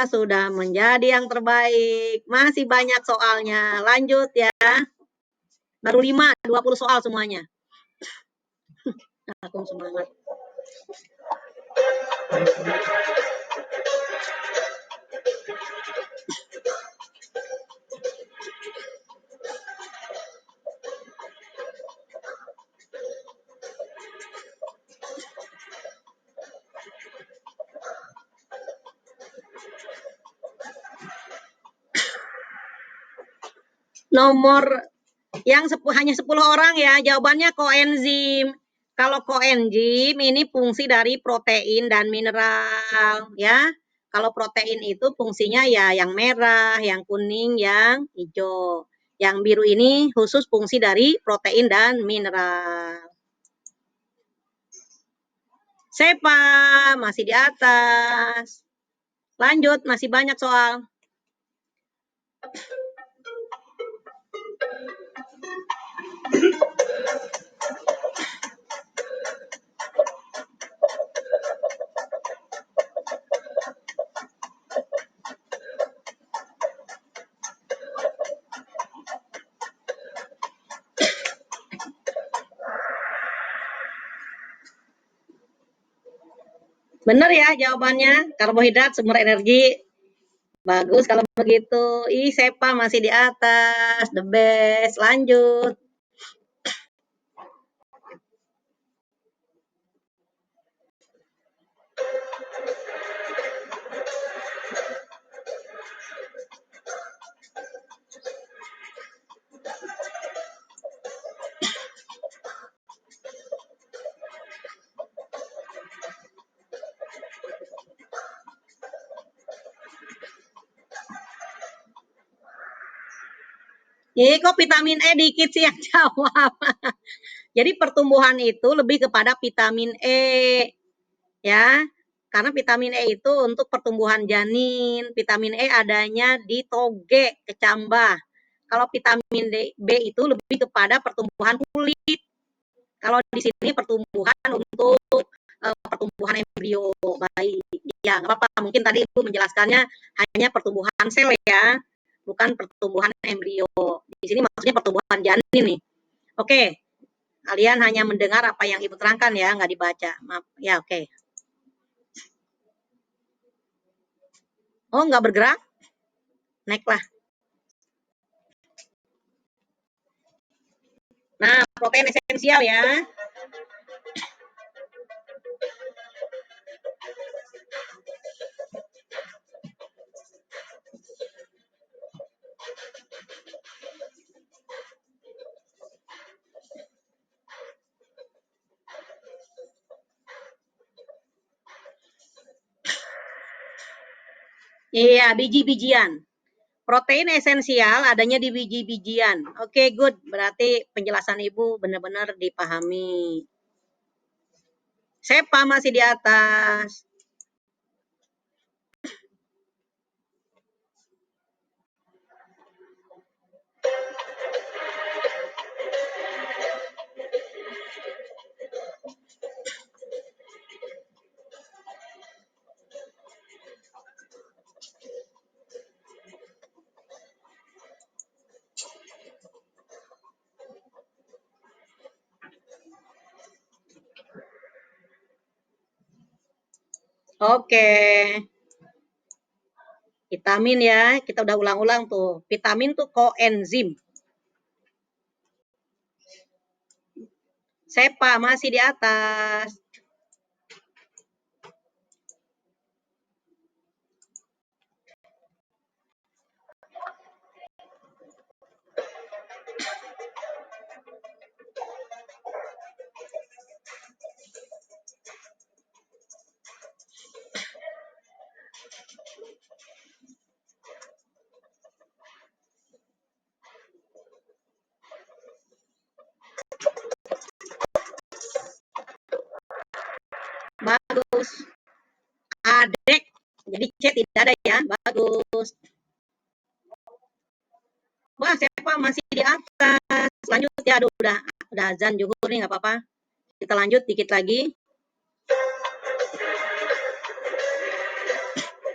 sudah menjadi yang terbaik, masih banyak soalnya, lanjut ya. Baru 5, 20 soal semuanya. Aku semangat. Nomor yang hanya 10 orang ya, jawabannya koenzim. Kalau koenzim ini fungsi dari protein dan mineral ya. Kalau protein itu fungsinya ya yang merah, yang kuning, yang hijau. Yang biru ini khusus fungsi dari protein dan mineral. Sepa masih di atas. Lanjut, masih banyak soal. Benar ya jawabannya, karbohidrat sumber energi. Bagus kalau begitu. Ih, Sepa masih di atas, the best. Lanjut. Kok vitamin E dikit sih yang jawab. Jadi pertumbuhan itu lebih kepada vitamin E, ya. Karena vitamin E itu untuk pertumbuhan janin. Vitamin E adanya di toge, kecambah. Kalau vitamin B itu lebih kepada pertumbuhan kulit. Kalau di sini pertumbuhan untuk pertumbuhan embrio bayi. Ya, nggak apa-apa. Mungkin tadi Ibu menjelaskannya hanya pertumbuhan sel ya, bukan pertumbuhan embrio. Di sini maksudnya pertumbuhan janin nih. Oke, kalian hanya mendengar apa yang Ibu terangkan ya, nggak dibaca. Maaf. Ya, oke. Oh, nggak bergerak? Naiklah. Nah, protein esensial ya. Iya, biji-bijian. Protein esensial adanya di biji-bijian. Oke, good. Berarti penjelasan Ibu benar-benar dipahami. Sepa masih di atas. Oke. Vitamin ya, kita udah ulang-ulang tuh. Vitamin tuh koenzim. Sepa masih di atas. Bagus. Adek. Jadi C tidak ada ya. Bagus. Wah, Sepa masih di atas. Lanjut ya. Aduh, udah azan juga nih, nggak apa-apa. Kita lanjut dikit lagi.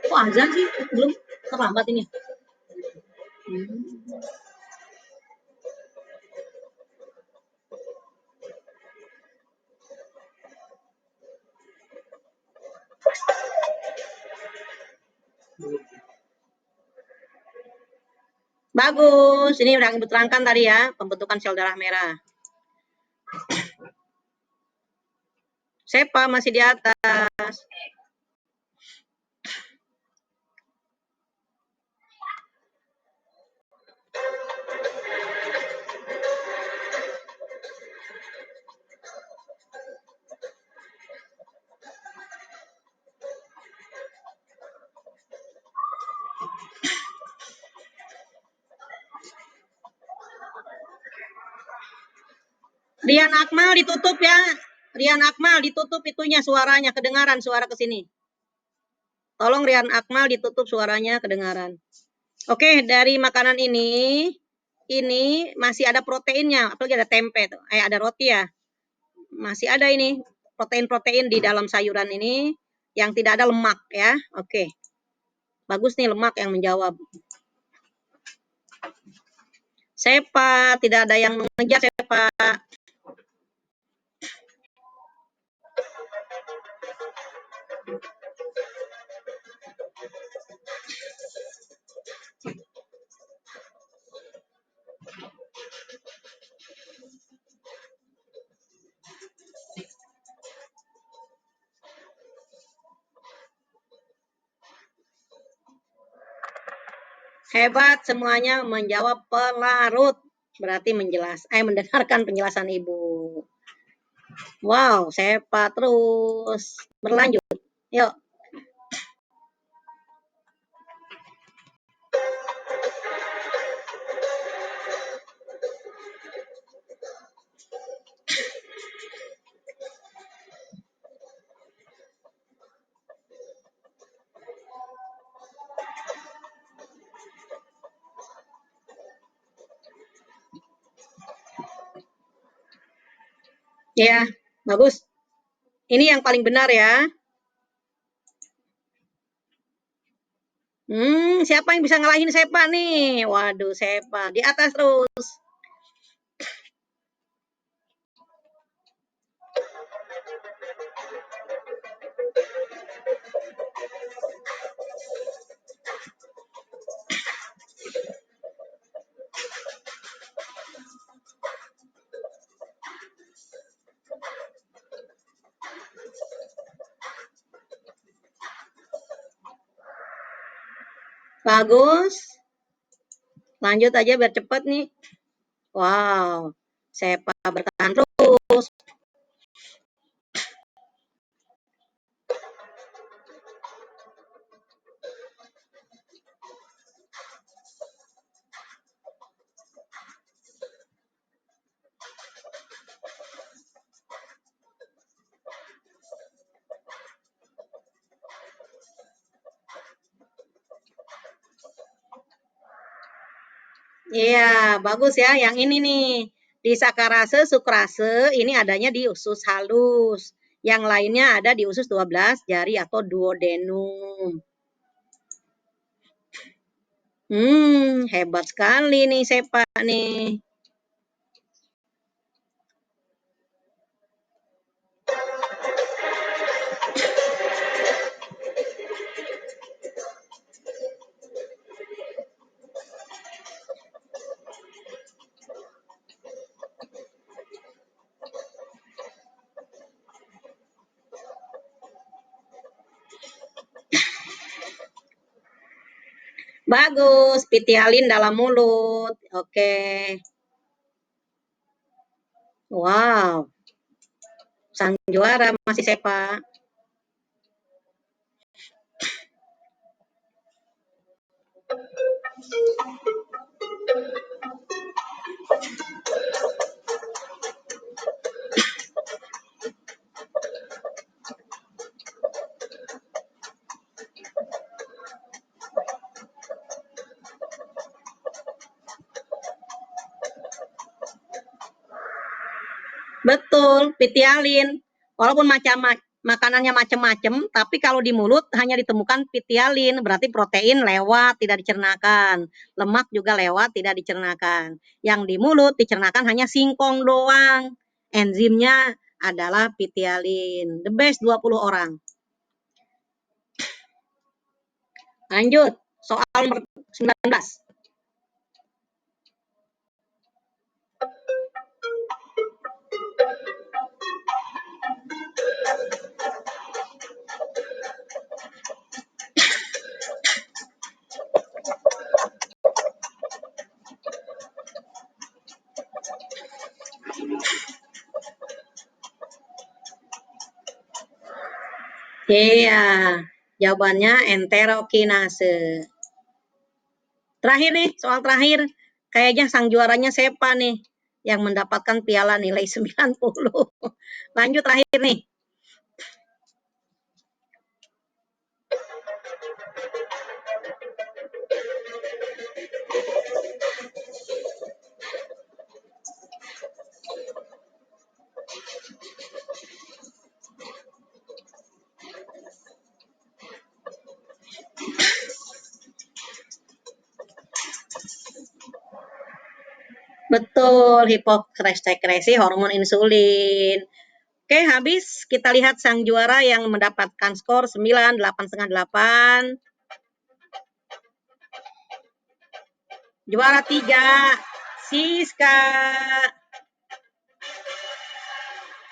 Kok azan sih? Belum terlambat ini. Bagus. Ini udah Ibu terangkan tadi ya, pembentukan sel darah merah. Sepa masih di atas. Rian Akmal ditutup ya. Rian Akmal ditutup itunya suaranya, kedengaran suara ke sini. Tolong Rian Akmal ditutup suaranya, kedengaran. Oke, dari makanan ini masih ada proteinnya, apalagi ada tempe tuh. Ada roti ya. Masih ada ini protein-protein di dalam sayuran ini yang tidak ada lemak ya. Oke. Bagus nih lemak yang menjawab. Sepa, tidak ada yang mengejar Sepa. Hebat semuanya menjawab pelarut. Berarti mendengarkan penjelasan Ibu. Wow, Sepa terus berlanjut. Yuk. Ya, bagus. Ini yang paling benar ya. Siapa yang bisa ngalahin Sepa nih? Waduh, Sepa di atas terus. Bagus. Lanjut aja biar cepet nih. Wow, Sepa bertahan terus. Iya, bagus ya. Yang ini nih. Di sakarase, sukrase, ini adanya di usus halus. Yang lainnya ada di usus 12 jari atau duodenum. Hebat sekali nih Sepa nih. Bagus, pitialin dalam mulut. Oke. Wow. Sang juara masih Sepa. Betul, pitialin. Walaupun makanannya macam-macam, tapi kalau di mulut hanya ditemukan pitialin, berarti protein lewat, tidak dicernakan. Lemak juga lewat, tidak dicernakan. Yang di mulut dicernakan hanya singkong doang. Enzimnya adalah pitialin. The best 20 orang. Lanjut, soal nomor 19. Iya, jawabannya enterokinase. Terakhir nih, soal terakhir. Kayaknya sang juaranya Sepa nih, yang mendapatkan piala nilai 90. Lanjut terakhir nih. Betul, hiposekresi hormon insulin. Oke, habis kita lihat sang juara yang mendapatkan skor 9, 8,5, 8. Juara 3, Siska.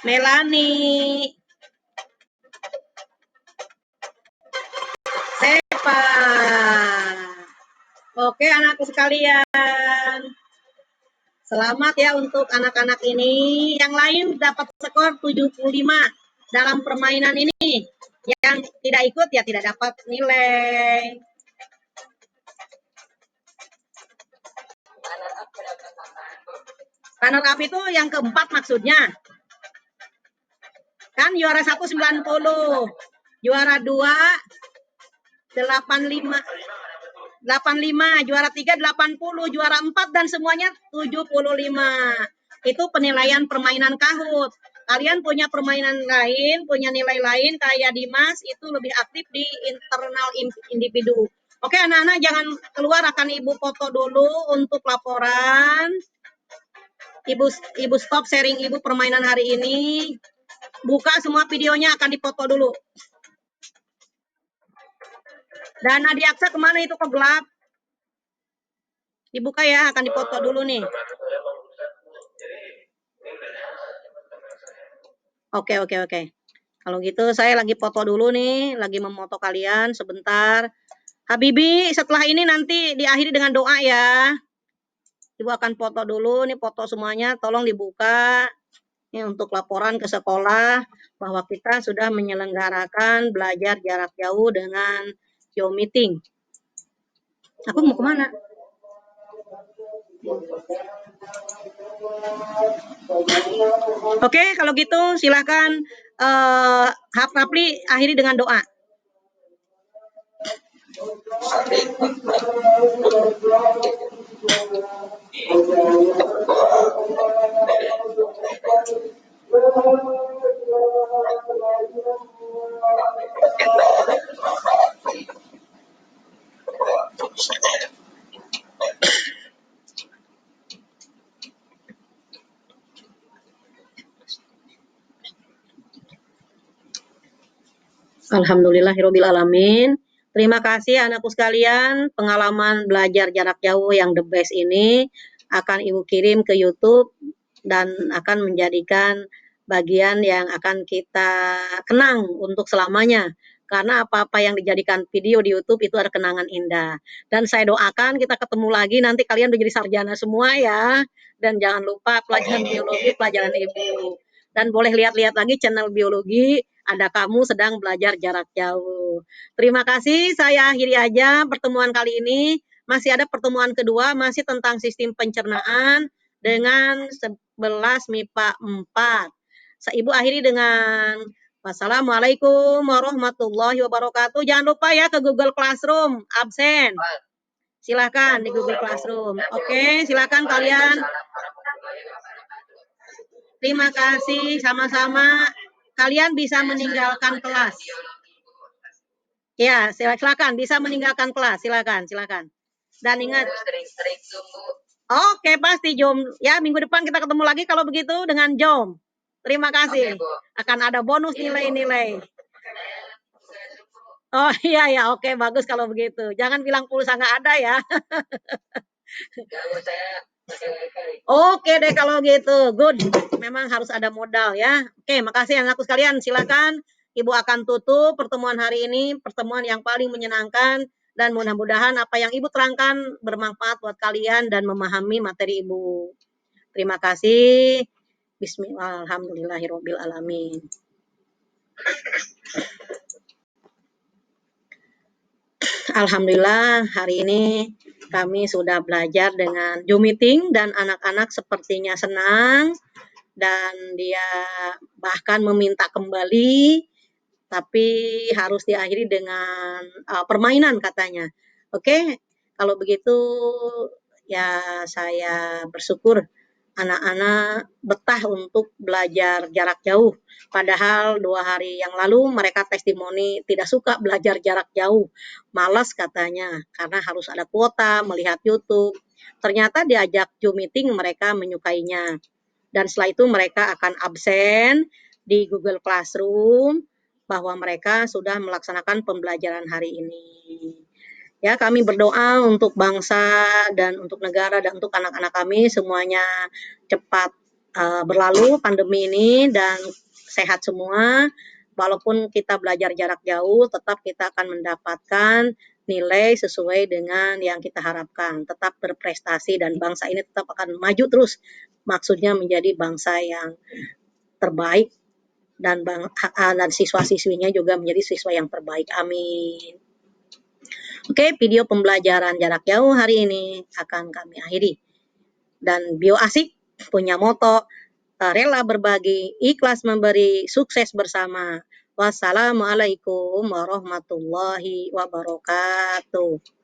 Melani. Sepa. Oke, anakku sekalian. Selamat ya untuk anak-anak ini. Yang lain dapat skor 75 dalam permainan ini. Yang tidak ikut ya tidak dapat nilai. Runner up itu yang keempat maksudnya. Kan juara 1 90, juara 2 85, juara 3 80, juara 4 dan semuanya 75. Itu penilaian permainan Kahoot. Kalian punya permainan lain, punya nilai lain kayak Dimas itu lebih aktif di internal individu. Oke, anak-anak jangan keluar, akan Ibu foto dulu untuk laporan. Ibu stop sharing Ibu permainan hari ini. Buka semua videonya, akan dipoto dulu. Dan Adiaksa kemana itu, kok gelap? Dibuka ya, akan dipoto dulu nih. Oke. Kalau gitu saya lagi foto dulu nih, lagi memoto kalian sebentar. Habibi, setelah ini nanti diakhiri dengan doa ya. Ibu akan foto dulu, nih foto semuanya, tolong dibuka. Ini untuk laporan ke sekolah bahwa kita sudah menyelenggarakan belajar jarak jauh dengan Zoom meeting. Aku mau kemana? Oke, kalau gitu silakan Rapli akhiri dengan doa. Alhamdulillahirabbil alamin. Terima kasih anakku sekalian, pengalaman belajar jarak jauh yang the best ini akan Ibu kirim ke YouTube dan akan menjadikan bagian yang akan kita kenang untuk selamanya. Karena apa-apa yang dijadikan video di YouTube itu ada kenangan indah. Dan saya doakan kita ketemu lagi, nanti kalian menjadi sarjana semua ya. Dan jangan lupa pelajaran biologi, pelajaran Ibu. Dan boleh lihat-lihat lagi channel biologi, ada kamu sedang belajar jarak jauh. Terima kasih, saya akhiri aja pertemuan kali ini. Masih ada pertemuan kedua, masih tentang sistem pencernaan dengan 11 MIPA 4. Ibu akhiri dengan wassalamualaikum warahmatullahi wabarakatuh. Jangan lupa ya ke Google Classroom, absen. Silakan di Google Classroom. Oke, silakan kalian. Terima kasih, sama-sama. Kalian bisa meninggalkan kelas. Ya, silakan bisa meninggalkan kelas. Silakan. Dan ingat. Oke, pasti Jom. Ya, minggu depan kita ketemu lagi kalau begitu dengan Jom. Terima kasih. Akan ada bonus nilai-nilai. Oh iya, oke, bagus kalau begitu. Jangan bilang pulsa nggak ada ya. Oke deh kalau gitu, good. Memang harus ada modal ya. Oke, makasih anakku sekalian. Silakan, Ibu akan tutup pertemuan hari ini, pertemuan yang paling menyenangkan dan mudah-mudahan apa yang Ibu terangkan bermanfaat buat kalian dan memahami materi Ibu. Terima kasih. Bismillah, alhamdulillahirabbil alamin. Alhamdulillah hari ini kami sudah belajar dengan Zoom meeting dan anak-anak sepertinya senang dan dia bahkan meminta kembali, tapi harus diakhiri dengan permainan katanya. Oke, kalau begitu ya saya bersyukur anak-anak betah untuk belajar jarak jauh. Padahal 2 hari yang lalu mereka testimoni tidak suka belajar jarak jauh. Malas katanya, karena harus ada kuota, melihat YouTube. Ternyata diajak Zoom meeting mereka menyukainya. Dan setelah itu mereka akan absen di Google Classroom bahwa mereka sudah melaksanakan pembelajaran hari ini. Ya, kami berdoa untuk bangsa dan untuk negara dan untuk anak-anak kami semuanya cepat berlalu pandemi ini dan sehat semua. Walaupun kita belajar jarak jauh, tetap kita akan mendapatkan nilai sesuai dengan yang kita harapkan. Tetap berprestasi dan bangsa ini tetap akan maju terus. Maksudnya menjadi bangsa yang terbaik dan siswa-siswinya juga menjadi siswa yang terbaik. Amin. Oke, video pembelajaran jarak jauh hari ini akan kami akhiri. Dan Bio Asik punya moto, rela berbagi, ikhlas memberi, sukses bersama. Wassalamualaikum warahmatullahi wabarakatuh.